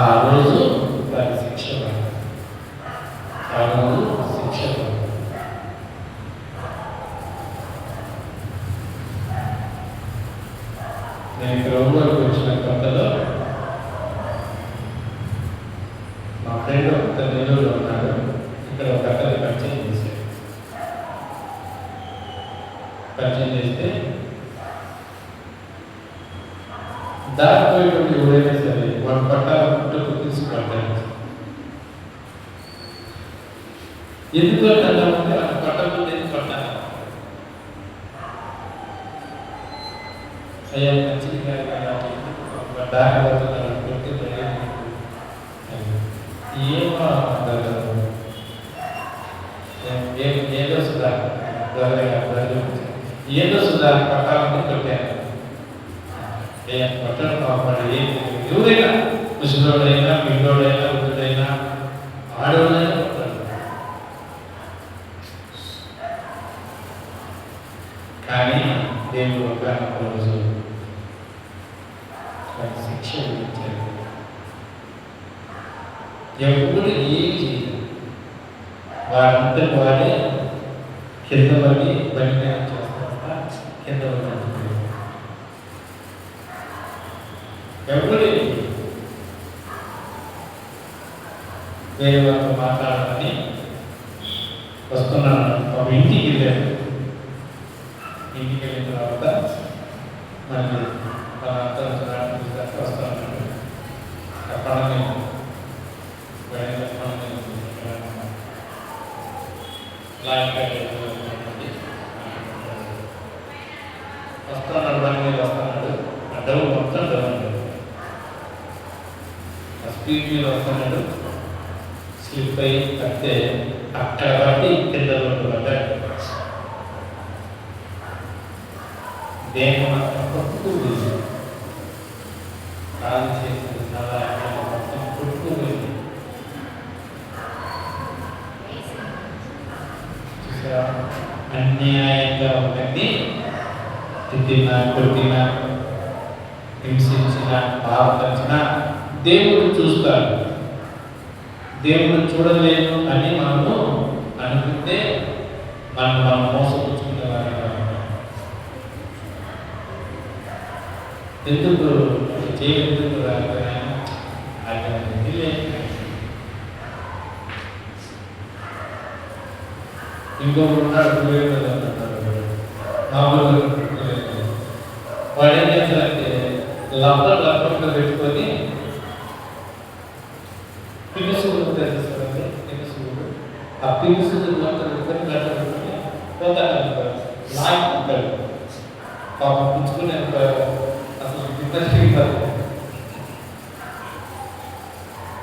ఆ రోజు దాని శిక్ష పడుతుంది. నేను ఇక్కడ ఒంగోలుకి వచ్చిన కొత్తలో మా ఫ్రెండ్ ఒక నెల్లూరులో ఉన్నాడు. ఇక్కడ ఒక అక్కని పరిచయం చేశాడు. పరిచయం చేస్తే దారిపోయేటువంటి ఎవరైనా సరే వాడు పట్టాల పుట్టకు తీసుకుంటాడు. ఎందుకు అంటామంటే వాడు పట్టకుండా ఎందుకు పట్టాలి? అయ్యా మంచిది కాదు దారి పడుతున్నాడు ఏదో సుధా ఏదో సుధా పట్టాలని కొట్టాను. పట్టడం కాపాడి ఎవరైనా ముసలోడైనా పిల్లోడైనా వృద్ధుడైనా ఆడవాళ్ళైనా పట్టాలి. కానీ దేవుడు ఒక రోజు శిక్ష విధించారు. ఎప్పుడు ఏం చేయదు, వారంతా వాడే కింద పడి బయట చేస్తా కింద పడి ఎప్పుడు వేరే వాళ్ళతో మాట్లాడాలని వస్తున్నాను. ఒక ఇంటికి వెళ్ళాను. ఇంటికి వెళ్ళిన తర్వాత మళ్ళీ తన అంతా వస్తున్నాను. పండుగ వస్తున్నాడు, బండి మీద వస్తున్నాడు. ఆ డబ్బు మొత్తం డబ్బు స్పీడ్ మీద వస్తున్నాడు. స్లిప్ అయ్యి కడితే అక్కడ పట్టి కింద పడ్డాడు. దేహం మొత్తం కొట్టుకుపోయింది. కాలు చేసింది చాలా మొత్తం కొట్టుకుపోయింది. చూసారా, అన్యాయంగా ఉన్నది తిట్టిన కొట్టిన హింసించిన బాధపరిచిన దేవుడు చూస్తాడు. దేవుడు చూడలేను అని మనము అనుకుంటే మనం మోసపుచ్చుకునే వారిగా ఉంటాం. ఎందుకు చేయలేదు ఇంకొకరు ఉన్నాడు. మామూలు వాడు ఏం చేస్తారంటే లబ్బర్లో పెట్టుకొని పిలుసులు తెస్తారండి. పిలుసులు ఆ పిలుసులు పెట్టుకొని గట్ట పెట్టుకొని పోతాడు, లాగుకుంటాడు. పాపం పుచ్చుకునే అసలు ఇబ్బంది కాదు.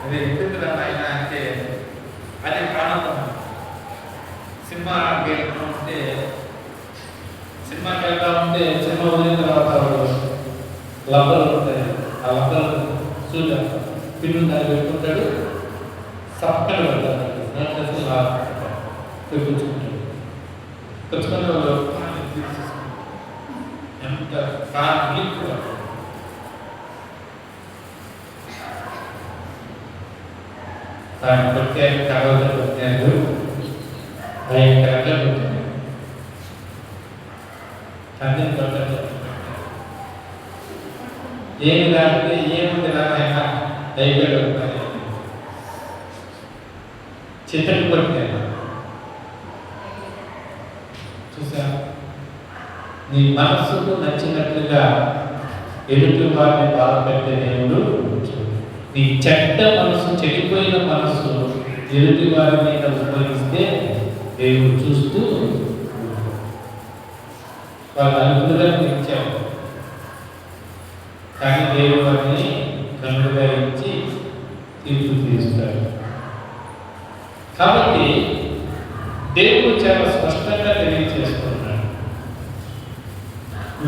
అది ఎందుకు ఆయన అంటే అది ప్రాణం. సినిమాకి వెళ్తుంటే సినిమా వదిలిన తర్వాత లబ్బలు ఉంటాయి. ఆ లబ్బలు చూడ పిల్లు దాన్ని పెట్టుకుంటాడు. సప్పలు పెడతాడు. కూర్చుకుంటాడు. కూర్చుకునే వాళ్ళు ఎంత దాన్ని కొట్టే కలవత కొట్టాడు. భయంకరంగా కొట్టాడు. తండ్రిని కొట్టాడు. ఏమి దాంట్లో ఏముంది రాయన దైవడు చిత్తడి కొట్టాడు. చూసా, నీ మనస్సుకు నచ్చినట్లుగా ఎదుటి వారిని బాధపెట్టే దేవుడు. నీ చెడ్డ మనసు, చెడిపోయిన మనసు ఎదుటి వారి మీద ఉపయోగిస్తే దేవుడు చూస్తూ వాళ్ళు అనుకులుగా ఇచ్చారు. కానీ దేవుడు వారిని కనులుగా ఇచ్చి తీర్పు తీరుస్తాడు. కాబట్టి దేవుడు చాలా స్పష్టంగా తెలియజేస్తున్నాడు.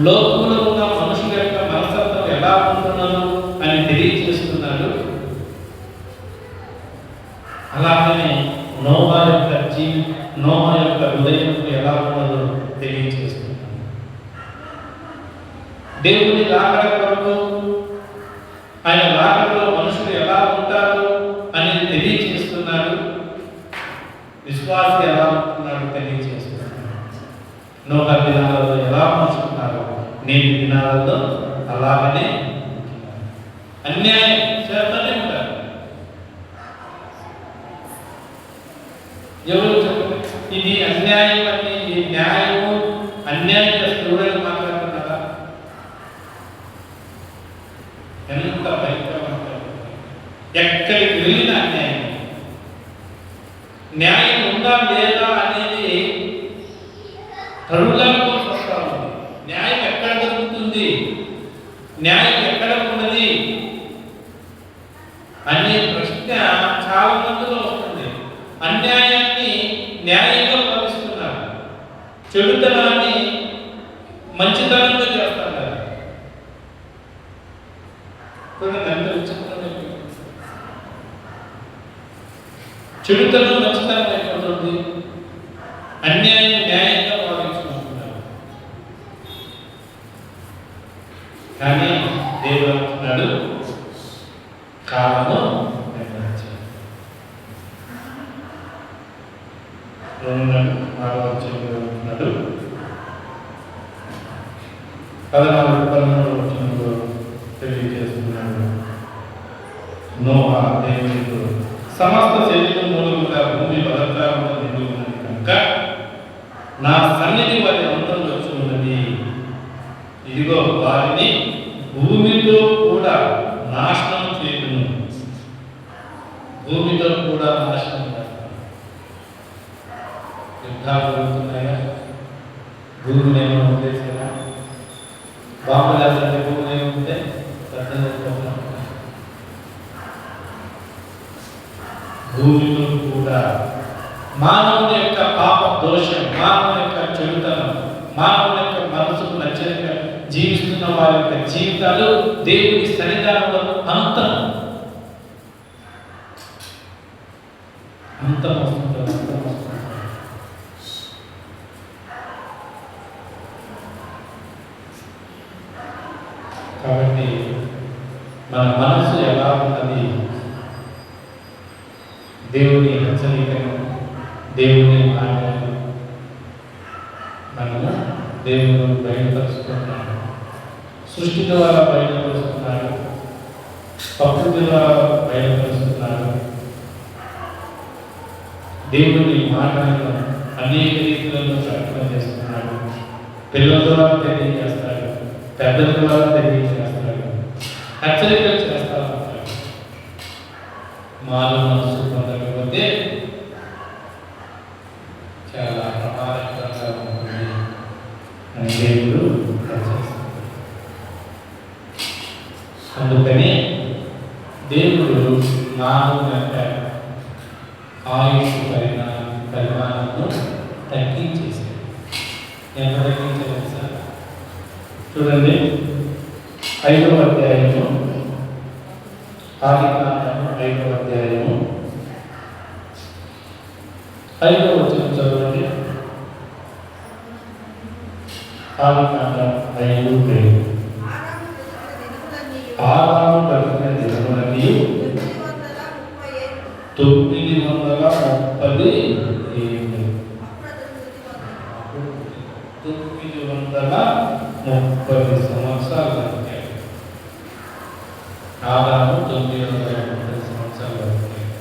లోకంలో ఉన్న మనుషుల యొక్క మనస్తత్వం ఎలా ఉంటున్నారు అని తెలియజేస్తున్నాడు. అలాగనే నోవా యొక్క హృదయం ఎలా ఉన్నదో తెలియజేస్తున్నాడు. దేవుని రాకడ కొరకు, ఆయన రాకడలో మనుషులు ఎలా ఉంటారు అనేది తెలియజేస్తున్నాడు. విశ్వాసం ఎలా ఉంటున్నాడు తెలియజేస్తున్నాడు. నోవా దినాలలో ఎలా మనుషులున్నారు, నేటి దినాలలో అలాగనే అన్యాయం చేస్తూనే ఉంటారు. ఎవరు చెప్పండి, ఇది అన్యాయం అని, ఇది న్యాయము అన్యాయం చేస్తే ఎవరైనా మాట్లాడుతున్నారా? ఎంత భయంకరంగా ఎక్కడికి వెళ్ళిన అన్యాయం. న్యాయం ఉందా లేదా అనేది తరుణంలో వస్తా ఉంది. న్యాయం ఎక్కడ దొరుకుతుంది, న్యాయం ఎక్కడ ఉన్నది అనే ప్రశ్న చాలా మందిలో వస్తుంది. అన్యాయాన్ని న్యాయంగా భావిస్తున్నారు, చెడుతనాన్ని మంచితనంగా చేస్తున్నారు. చెడుతనం మంచితనం అయిపోతుంది, అన్యాయం న్యాయంగా భావించుకుంటున్నారు. కానీ దేవుడు అంటున్నాడు, కాలము నిర్ణయించాడు. 2:6 14 తెలియజేస్తున్నాడు. నోవా దేవునితో సమస్త శరీరం మూలముగా భూమి బలత్కారంలో నిండి ఉన్నది కనుక నా సన్నిధి వారి అంతం వచ్చి ఉన్నది. ఇదిగో వారిని భూమితో కూడా నాశనం చేయను. భూమితో కూడా నాశనం చేస్తాను. యుద్ధాలు జరుగుతున్నాయా? భూమిని ఏమో వదిలేసారా? బాంబులు వేస్తుంటే భూమిని ఏముంటే భూమిలో కూడా మానవుని యొక్క పాప దోషం, మానవుని యొక్క చెడుతనం, మానవుని యొక్క మనసుకు నచ్చనిగా జీవిస్తున్న వారి యొక్క జీవితాలు దేవుని సన్నిధానంలో అంతం వస్తుంటారు. కాబట్టి మన మనసు ఎలా ఉన్నది, దేవుని హెచ్చరికను, దేవుని మాటలను మనము దేవుడు బయలుపరుచుకుంటున్నాడు. సృష్టి ద్వారా బయలుపరుస్తున్నాడు, ప్రకృతి ద్వారా బయలుపరుస్తున్నాడు. దేవుని మాటలను అనేక రీతులలో ప్రకటన చేస్తున్నాడు. పిల్లల ద్వారా తెలియజేస్తాడు, పెద్దల ద్వారా తెలియజేస్తాడు, హెచ్చరికలు చేస్తా ఉంటాడు. మానవ మనసు పొందకపోతే చాలా ప్రమాదకరంగా ఉంటుంది అని దేవుడు హెచ్చరిస్తాడు. అందుకని దేవుడు మానవుని యొక్క ఆయుష్ పరిమాణంలో తగ్గించేశాడు. ఎంత తగ్గించాలి సార్? చూడండి, 5వ అధ్యాయము, ఆదికాండము 5వ అధ్యాయము 5వ వచనం చదవండి. ఆదికాండం 5:5 ఆదాము బ్రతికిన దినములన్నీ 930 ఏళ్ళు. 930 సంవత్సరాలు బతికాడు. ఆదాము 930 సంవత్సరాలు బతికాడు.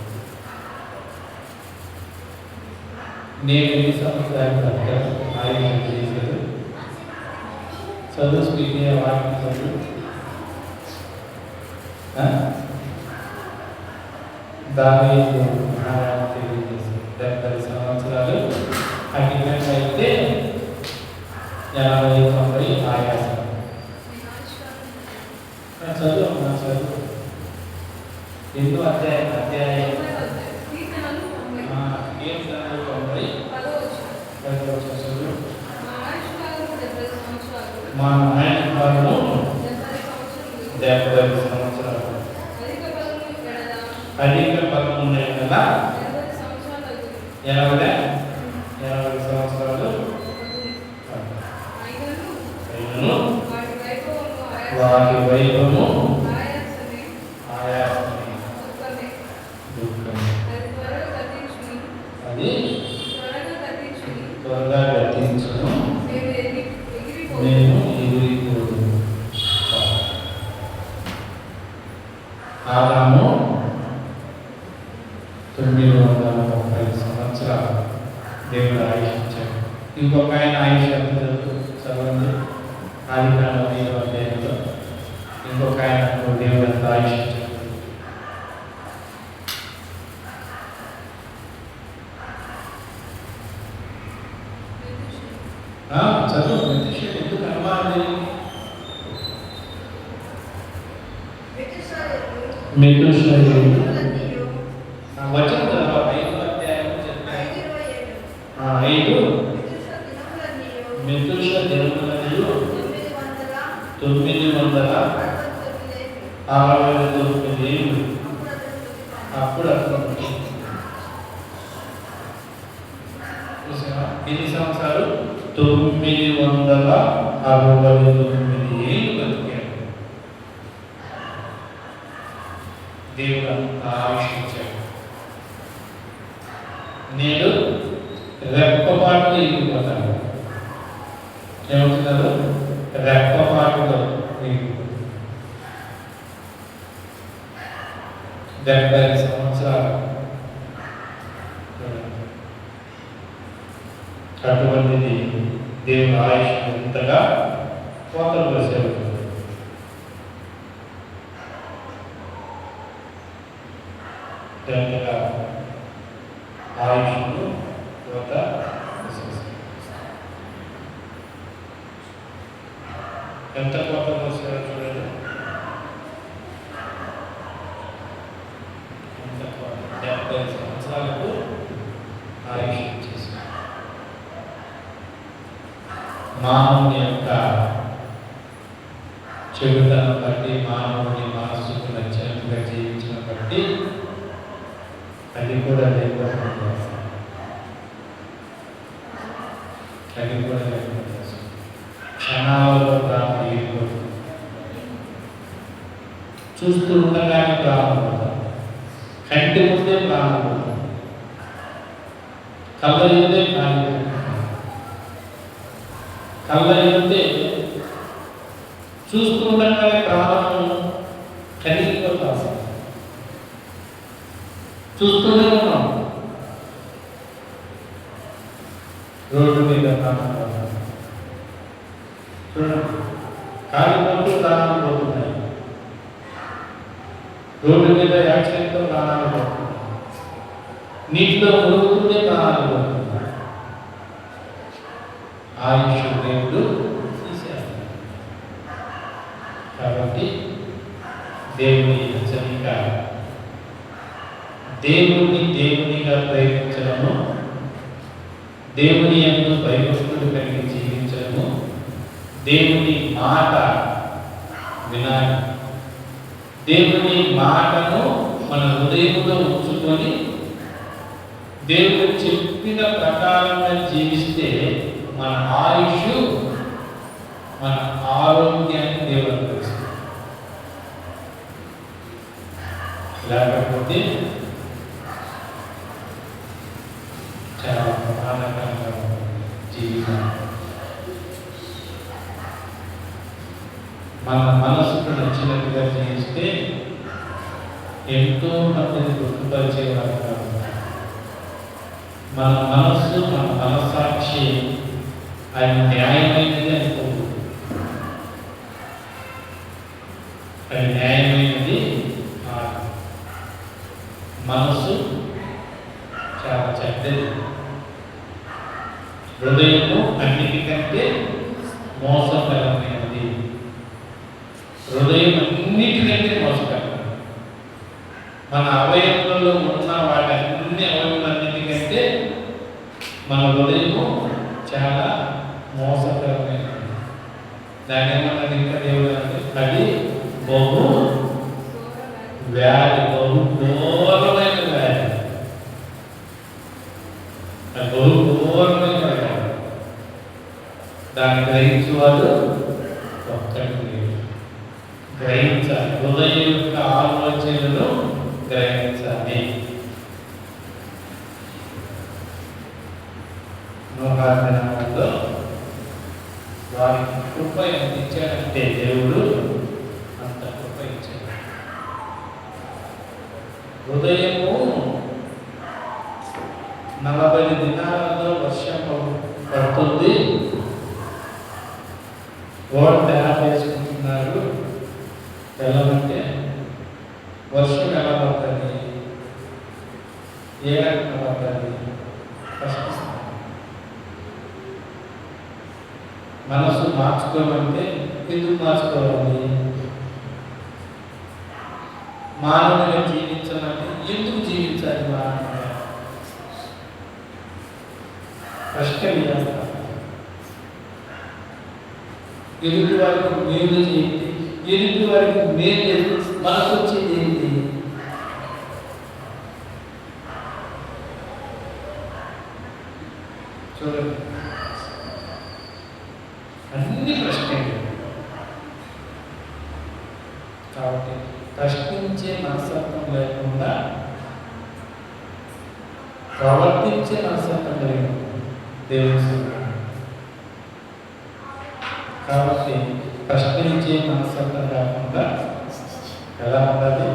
నేను ఎన్ని సంవత్సరాలు బతికాను? ఆయన చేశాడు. చదువు స్పీడ్ వాటిని చదువు. దావీదు తెలియజేశాడు 70 సంవత్సరాలు. అగ్నిమెంట్ అయితే 80-90 ఆయాసం. చదువు అమ్మా, చదువు. ఎన్నో అధ్యాయం మా ఆయన కాలంలో 70 సంవత్సరాలు. అధిక బలం ఉన్నాయి కదా, 80 సంవత్సరాలు. వాటి వైభవము ఆయాసమే, దుఃఖమే. అది త్వరగా గతించును, నేను ఎగిరిపోదు. ఆయుష్ ఇచ్చాడు. ఇంకొక ఆయన ఆయుష్ ఎంత చదవండి, ఆదికాండం 5వ అధ్యాయంలో ఇంకొక ఆయన దేవుడు ఎంత ఆయుష్ ఇచ్చాడు. చదువు మెతుషేల ఎందుకు అనుమానం? మెతుషేల వచనం చదవ 5వ అధ్యాయం 5 మెతుషేల దినములన్నీ 969 ఏళ్ళు. అప్పుడు ఎన్ని సంవత్సరాలు? 969 ఏళ్ళు బతికాడు. దేవుడు ఆవిష్కరించాడు. నేను రెప్పపాటులో ఎగిరిపోతాను. ఏమవుతున్నారు? రెప్పపాటులో 70 సంవత్సరాలు. అటువంటిది దేవుని ఆయుష్ ఎంతగా కోతలు వేసారు. ఎంతగా ఆయుష్ను కోత ఎంత కోత వేసారో చూడండి. ఎంత కోత 70 సంవత్సరాలకు ఆయుష్ ఇచ్చేసారు. మానవుని యొక్క చెడుతనం బట్టి, మానవుని మనస్సుకు నచ్చినట్టుగా జీవించడం బట్టి అది కూడా లేకుండా క్షణాలలో ప్రాణం ఎగిరిపోతుంది. చూస్తూ ఉండగానే ప్రాణం పోతుంది. కంటి ముందే ప్రాణం పోతుంది. కళ్ళ ముందే ప్రాణం కళ్ళ ఉంటే చూస్తూ ఉండగానే ప్రాణం కలిగిపోతాం. చూస్తూనే ఉన్నాం. రోడ్డు మీద ప్రాణం చూడండి, కాలిపోతూ ప్రాణాలు పోతున్నాయి. రోడ్డు మీద యాక్సిడెంట్తో ప్రాణాలు పోతున్నాయి. నీటిలో మురుగుతుంటే ప్రాణాలు పోతున్నాయి. ఆయుష్ దేవుడు తీసేస్తాడు. కాబట్టి దేవుని హెచ్చరిక, దేవునిగా ప్రయత్నించడము, దేవుని యందు భయభక్తులు కలిగి జీవించడము, దేవుని మాట వినాలి. దేవుని మాటను మన హృదయంలో ఉంచుకొని దేవుడు చెప్పిన ప్రకారంగా జీవిస్తే మన ఆయుష్, మన ఆరోగ్యాన్ని దేవుడు అనుగ్రహిస్తాడు. లేకపోతే చాలా ప్రమాదకరంగా జీవితం. మన మనసుకు నచ్చినట్టుగా జీవిస్తే ఎంతో మందిని గుర్తుపరిచేవారు కాదు. మన మనస్సు, మన మనస్సాక్షి ఆయన న్యాయమైనది అనుకోదు. అది న్యాయమైనది మనస్సు చాలా చెడ్డది. హృదయము అన్నిటికంటే మోసకరమైనది. హృదయం అన్నిటికంటే మోసకరం. మన అవయవాలలో ఉన్న వాటన్ని అవయవాలన్నిటికంటే మన హృదయము చాలా మోసకరమైనది. దాని ఏమన్నది ఇంకా దేవుడు అంటే అది బహు వ్యాధి, బహు ఘోరమైన వ్యాధి. అది బహు ఘోరమైన వ్యాధి. దాన్ని గ్రహించేవాడు ఒక్కడు లేడు. గ్రహించాలి. హృదయం యొక్క ఆలోచనలను గ్రహించాలి. నోహాదినామంలో వారికి కృప ఎంత ఇచ్చాడంటే దేవుడు అంత కృప ఇచ్చాడు. హృదయము 40 దినాలలో వర్షం వస్తుంది, ఓడ తయారు చేసుకుంటున్నారు, వెళ్ళమంటే వర్షం ఎలా పడుతుంది, ఏ రకంగా పడుతుంది ప్రశ్నిస్తాం. మనసు మార్చుకోమంటే ఎందుకు మార్చుకోవాలి? మానవునిగా జీవించమంటే ఎందుకు జీవించాలి? మానవునిగా ప్రశ్న వేయాలి. ఎదుటి వారికి మేలు చేయండి, ఎదుటి వారికి మేలు మనకు వచ్చేది ఏంటి? చూడండి, అన్ని ప్రశ్నలు. కాబట్టి ప్రశ్నించే మనస్తత్వం లేకుండా ప్రవర్తించే మనస్తత్వం కలిగి దేవుడు. కాబట్టి ప్రశ్నించే మనస్తత్వం కాకుండా ఎలా ఉండాలి?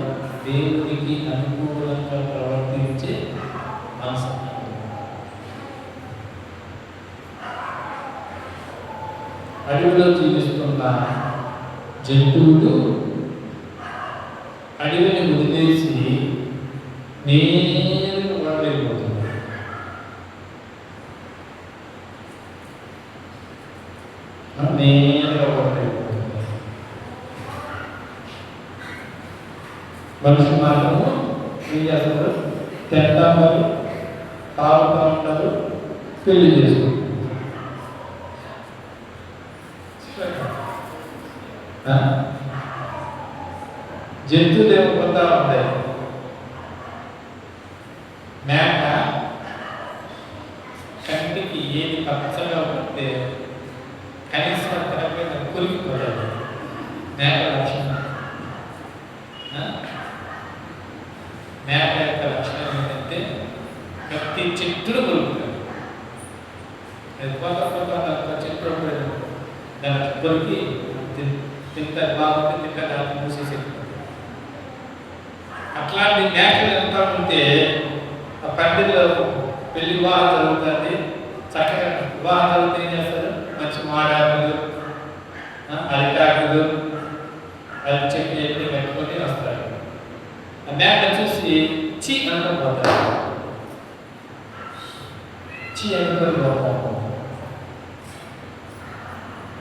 దేవునికి అనుకూలంగా ప్రవర్తించే మనస్తత్వం. అడవిలో జీవిస్తున్న జంతువులు అడవిని వదిలేసి నేరుగా వాడైపోతున్నారు. నేరుగా వాడైపోతున్నారు. మనుషులు మాత్రము ఏం చేస్తారు? తింటారు, తాగుతూ ఉంటారు, పెళ్లి చేసుకుంటారు. జంతువులు ఏమైపోతా ఉంటాయి. మేక కంటికి ఏది పచ్చగా ఉంటే కనీసం తెరపైన కురికిపోయాడు. మేక లక్షణం, మేక యొక్క లక్షణం ఏంటంటే ప్రతి చెట్టును కొరుకుతాడు. చెట్టు దాని కొరికి తింటారు, బాగుంటే తింటారు, దాన్ని మూసేసేది. అట్లాంటి మేకలు ఎంత ఉంటే ఆ పండితులు పెళ్లి వివాహం జరుగుతుంది, చక్కగా వివాహం జరిగితే ఏం చేస్తారు? మంచి మాడాకులు, అరిటాకులు, అరి చెట్టు ఎన్ని కట్టుకొని వస్తారు. ఆ మేక చూసి చీ అనుకొని పోతారు. చీ అనుకొని పోతారు.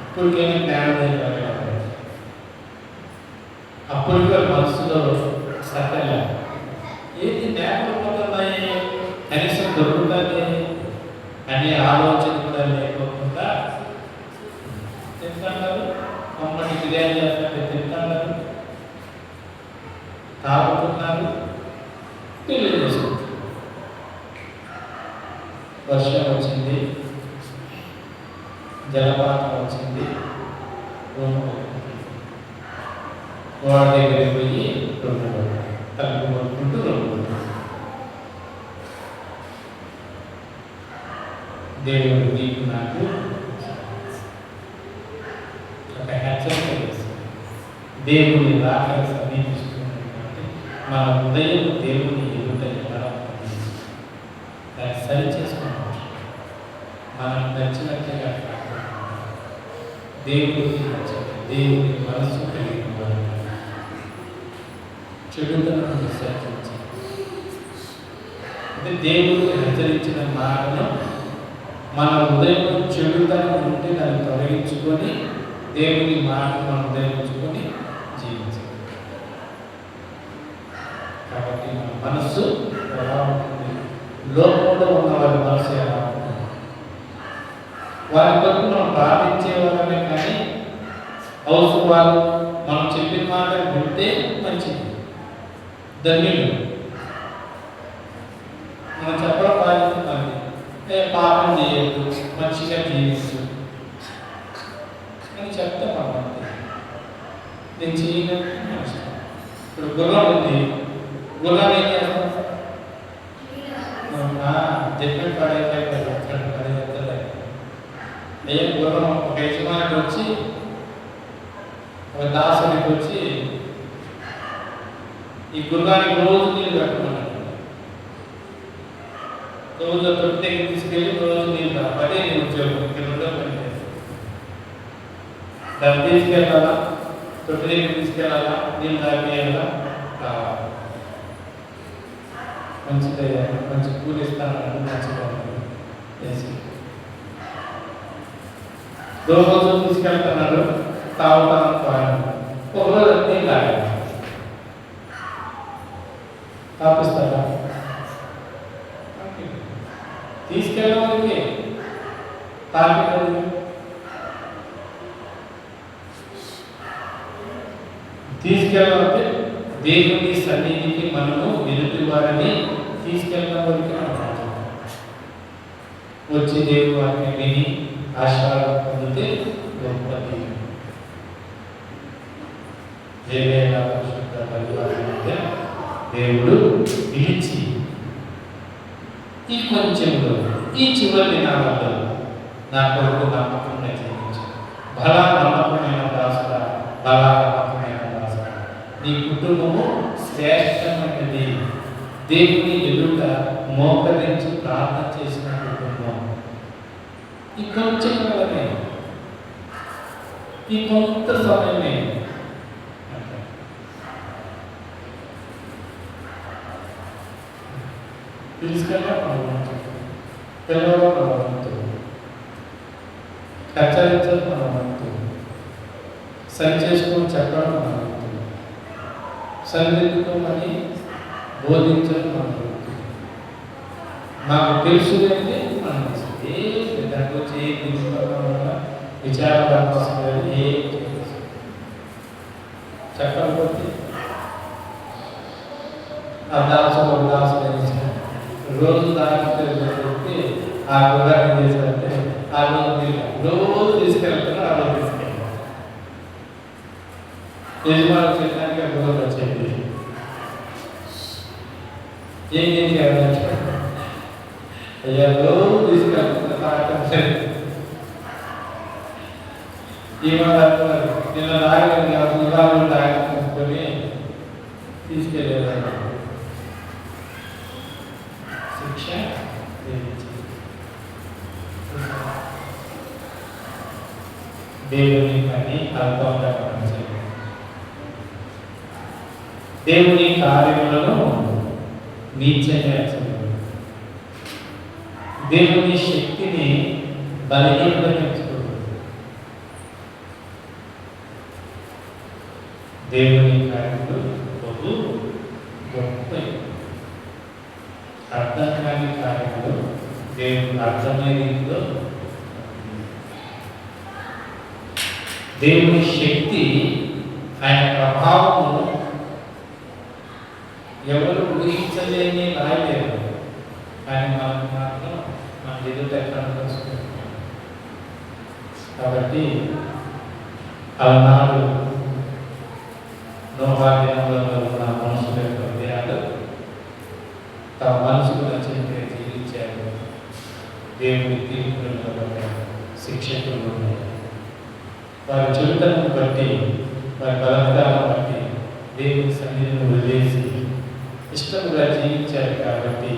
ఇప్పటికేమీ జ్ఞానం అప్పటికే మనసులో సత్యం ఏది మేకలు పోతున్నాయి, కనీసం దొరుకుతుంది అనే ఆలోచన కూడా లేకోకుండా తింటున్నారు. మమ్మల్ని బిర్యానీ చేస్తున్నట్టు తింటున్నారు, తాగుతున్నారు, పెళ్లి చేసుకుంటారు. వర్షం వచ్చింది, జలపాతం వచ్చింది, వాడి దగ్గరికి పోయి తలుపు కొట్టుకుంటూ దేవుడు నీకు నాకు ఒక హెచ్చరిక చేస్తుంది. దేవుని రాకడ సమీపిస్తుంది కాబట్టి మన ఉదయం దేవుని ఎదుట ఎలా ఉంటుంది దాన్ని సరి చేసుకోవచ్చు. మనం నచ్చినట్లుగా దేవుడికి నచ్చదు. దేవుని మనసు కలిగిన వారు చెడుతనం విసర్జించి, అంటే దేవుడు హెచ్చరించిన మాటను మన హృదయంలో చెడుతనం ఉంటే దాన్ని తొలగించుకొని దేవుని మాటను మనం హృదయించుకొని జీవించాలి. కాబట్టి మన మనస్సు ఎలా ఉంటుంది? లోకంలో ఉన్న వారి మనసు ఎలా ఉంటుంది? వారి కొరకు మనం ప్రార్థించే వాళ్ళమే కానీ అవసరం వాళ్ళు మనం చెప్పిన మాట వింటే మంచిది, ధన్యులు. మనం చెప్పడం బాధ్యత మనది. పాపం చేయొద్దు, మంచిగా జీవించు అని చెప్తాం అన్నమాట. నేను చేయగలను. ఇప్పుడు గుర్రం ఉంది, గుర్రాలు ఏం చేస్తాం? చెప్పిన పడైతే ఏం గుర్రం ఒక యజమానికి వచ్చి ఒక దాసునికి వచ్చి ఈ గుర్రానికి రోజు నీళ్ళు కట్టుకున్నాడు. రోజు ప్రత్యేక తీసుకెళ్ళి రోజు నీళ్ళు అదే నేను ఉద్యోగం దాన్ని తీసుకెళ్ళాలా, తొట్టి దగ్గర తీసుకెళ్ళాలా, నీళ్ళు తాగేయాలా, రావాలి. మంచిదయ్యా, మంచి కూలి ఇస్తాను, మంచిగా వేసి రోజు తీసుకెళ్తున్నాడు, తాగుతాను పాడు, ఒకరోజు అన్నీ తాగాలి, తాపిస్తాడా? తీసుకెళ్ళడానికి తాపి తీసుకెళ్ళాలంటే దేవుని సన్నిధికి మనము ఎదుటి వారిని తీసుకెళ్ళడం వరకు వచ్చి దేవుని వారిని విని ఆశీర్వాదం పొందితే గొప్పది. ఏదైనా పరిశుద్ధ పరివారం మధ్య దేవుడు పిలిచి ఈ కొంచెంలో ఈ చివరి దినాలలో నా కొరకు నమ్మకంగా జీవించు, బలా నమ్మకమైన దాసుడా, బలా నమ్మకమైన దాసుడా, నీ కుటుంబము శ్రేష్టమైనది, దేవుని ఎదుట మోకరించి ప్రార్థన చేసిన కుటుంబం. ఈ కొంచెం వల్లనే, ఈ కొంత సమయమే తీసుకెళ్ళా పిల్లలు మన వంతు, హెచ్చరించడం మన వంతు, సరి చేసుకొని చెప్పడం మన వంతు, సరిదిద్దుకోమని బోధించడం మన వంతు. నాకు తెలుసు అంటే మనం దాంట్లో వచ్చి ఏ తీసుకోవడం వల్ల విచారం వస్తుంది, ఏ చెప్పకపోతే ఆ దాసు రోజు దానికి ఆ గురాన్ని చేశారంటే ఆ రోజు తీసుకెళ్తారు, ఆ రోజు తీసుకెళ్తారు. యజమాని చేయడానికి ఆ రోజు వచ్చేది ఏం చేయాలి, అయ్యా రోజు తీసుకెళ్తారు. నిన్న దాగుకొని తీసుకెళ్ళేవారు. శిక్ష దేవుని పని అల్పంగా పనిచేయాలి. దేవుని కార్యములను నీచంగా చేయకూడదు. దేవుని శక్తిని బలహీనపరచకూడదు. దేవుని కార్యములు బహు గొప్ప, అర్థం కాని కార్యములు దేవుని అర్థమయ్యే రీతిలో, దేవుని శక్తి ఆయన ప్రభావము ఎవరు ఊహించలేని రాయలేరు, కానీ మనకు మాత్రం మన ఎదుట కనపరుచుకుంటున్నాం. కాబట్టి అలనాడు నోహా దినంలో ఉన్న మనుషుల యొక్క హృదయాలు తమ మనసుకు నచ్చినట్టుగా జీవించారు. దేవుని తీర్పులను నిలబడ్డారు, శిక్షకులు ఉన్నాయి. వారి చెడుతనం బట్టి, వారి బలత్కారం బట్టి దేవుని సన్నిధిని వదిలేసి ఇష్టంగా జీవించారు. కాబట్టి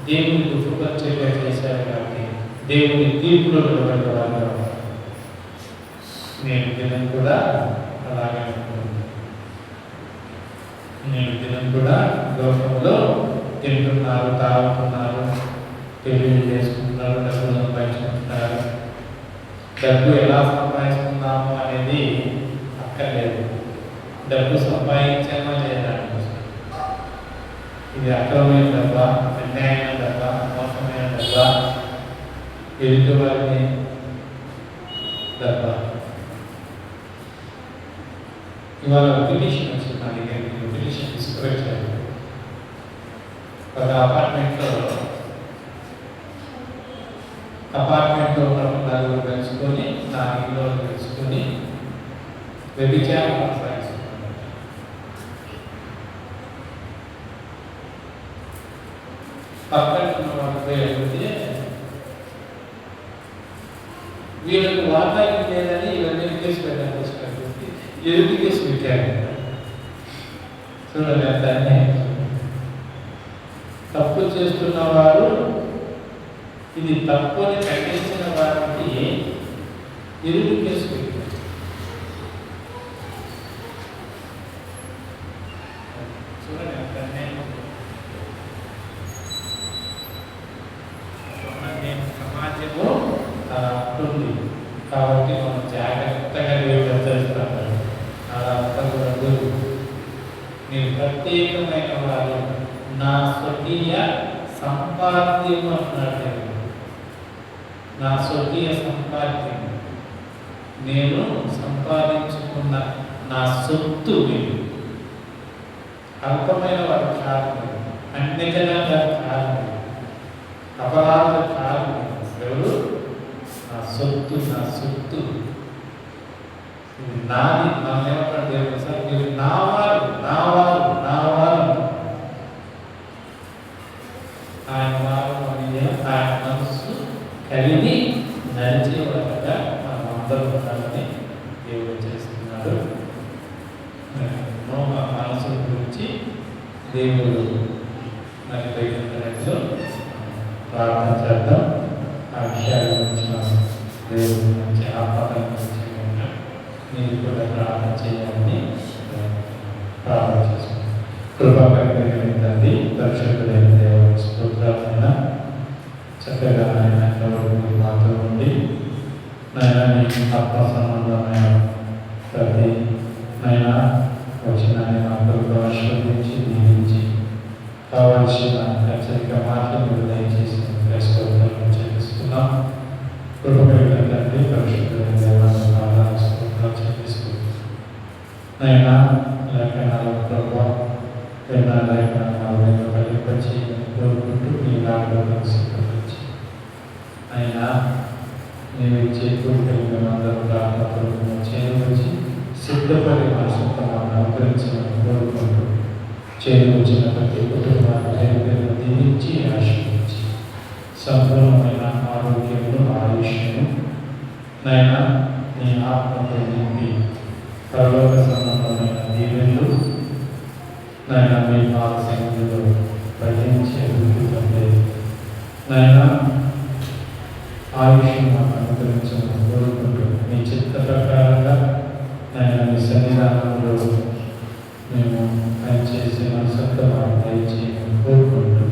దేవుని దుఃఖపరిచేగా చేశారు. కాబట్టి దేవుని తీర్పులో నిలబడ్డవారు. నేను దినం కూడా అలాగే ఉంటుంది. నేను దినం కూడా లోకంలో తింటున్నారు, తాగుతున్నారు, పెళ్లి చేసుకుంటున్నారు, డబ్బులు సంపాదించుకుంటున్నారు. డబ్బు ఎలా సంపాదించుకున్నాము అనేది అక్కర్లేదు, డబ్బు సంపాదించామా లేదా. ఇది అక్రమమైన డబ్బా, అన్యాయమైన డబ్బా, మోసమైన డబ్బా, ఎదుటి వారిని డబ్బా. ఇవాళ పిటిషన్ వచ్చింది నా దగ్గరికి, పిటిషన్ తీసుకువచ్చారు. ఒక అపార్ట్మెంట్లో ఉన్నప్పుడు నలుగురు కలుసుకొని, నా ఇంట్లో కలుసుకొని వ్యభిచారం కొనసాగిస్తున్నారు. పక్కన ఉన్న వాళ్ళపై అడిగితే వీళ్ళకి వాతావరణం లేదని ఇవన్నీ కేసు పెట్టాలి, ఎదుటి కేసు పెట్టారు. చూడండి, దాన్ని తప్పు చేస్తున్న వారు, ఇది తప్పు అని ఖండించిన వారికి ఎదుటి కేసు పెట్టారు. కాబట్టి మనం జాగ్రత్తగా దేవుడు చేస్తాడు. అదంతా కూడా మీరు ప్రత్యేకమైన వారు, నా స్వకీయ సంపాద్యం అన్నాడు. నా స్వకీయ సంపాద్యం, నేను సంపాదించుకున్న నా సొత్తు. మీరు అల్పమైన వారు కాదు, అన్నిజనంగా కాదు, అపరాధ కాదు. ఎవరు? నా సొత్తు, నా సొత్తు, ఇది నాది. మనం ఏమంటారు దేవుడు? సార్ మీరు నా వారు, నా వారు, నా వారు. ఆయన వారు ఆయన మనస్సు కలిగి నడిచేవారుగా మనం అందరూ ఉండాలని దేవుడు చేస్తున్నాడు. మనసు గురించి దేవుడు మరి ప్రయత్నంలో ప్రార్థన చేద్దాం. ఆ విషయాల గురించి దేవుడి నుంచి ఆపదల గురించి మీరు కూడా ప్రార్థన చేయాలని ప్రార్థన చేసుకుంటాం. కృపకరండి పరిశుద్ధులైన దేవుని స్తోత్రాలైన చక్కగా ఆయన ఎవరు మాతో ఉండి నాయన నీ ఆత్మ సంబంధమైన ప్రతి నాయన వచ్చిన మాటలు ఆశీర్వదించి దీవించి కావాల్సిన హెచ్చరిక మాటలు మీరు దయచేసి స్తోత్రాలు చెల్లిస్తున్నాం. కృపకరండి పరిశుద్ధులైన దేవాన్ని ఆధార స్తోత్రాలు చెల్లిస్తున్నాం. నైనా లేఖనాల ప్రభావం లేఖనాలు కలిపచ్చి కోరుకుంటూ మీ లాభాలను సిద్ధపరిచి అయినా నేను చేకూరుకుని అందరూ ప్రార్థనలు చేరువచ్చి సిద్ధపడి మా సొంతమాన్ని అనుగ్రహించమని కోరుకుంటూ చేరువచ్చిన ప్రతి కుటుంబాన్ని దీవించి ఆశీర్వదించి సంపూర్ణమైన ఆరోగ్యమును ఆయుష్ను నైనా నీ ఆత్మతో నింపి పరలోక సంబంధమైన దీవెనలు నాయన మీ పాద సన్నిధిలో భజించి అభివృద్ధి పొందే నాయన ఆయుష్ను మాకు అనుగ్రహించమని కోరుకుంటూ మీ చిత్త ప్రకారంగా నాయన మీ సన్నిధానంలో మేము ఆయన చేసే మనసంతా మాకు దయచేయమని కోరుకుంటూ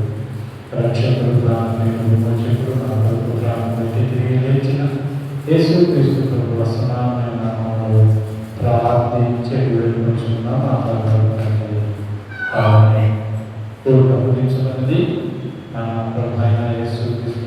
రక్షకుడు ప్రాణులు విమోచకుడు నా కొరకు ప్రాణం బట్టి తిరిగి లేచిన యేసుక్రీస్తు ప్రభు సమానమైన నామములో ప్రార్థించి వేడుకొంచున్నాం. పూర్వపదించున్నది మన ప్రభు అయిన యేసుక్రీస్తు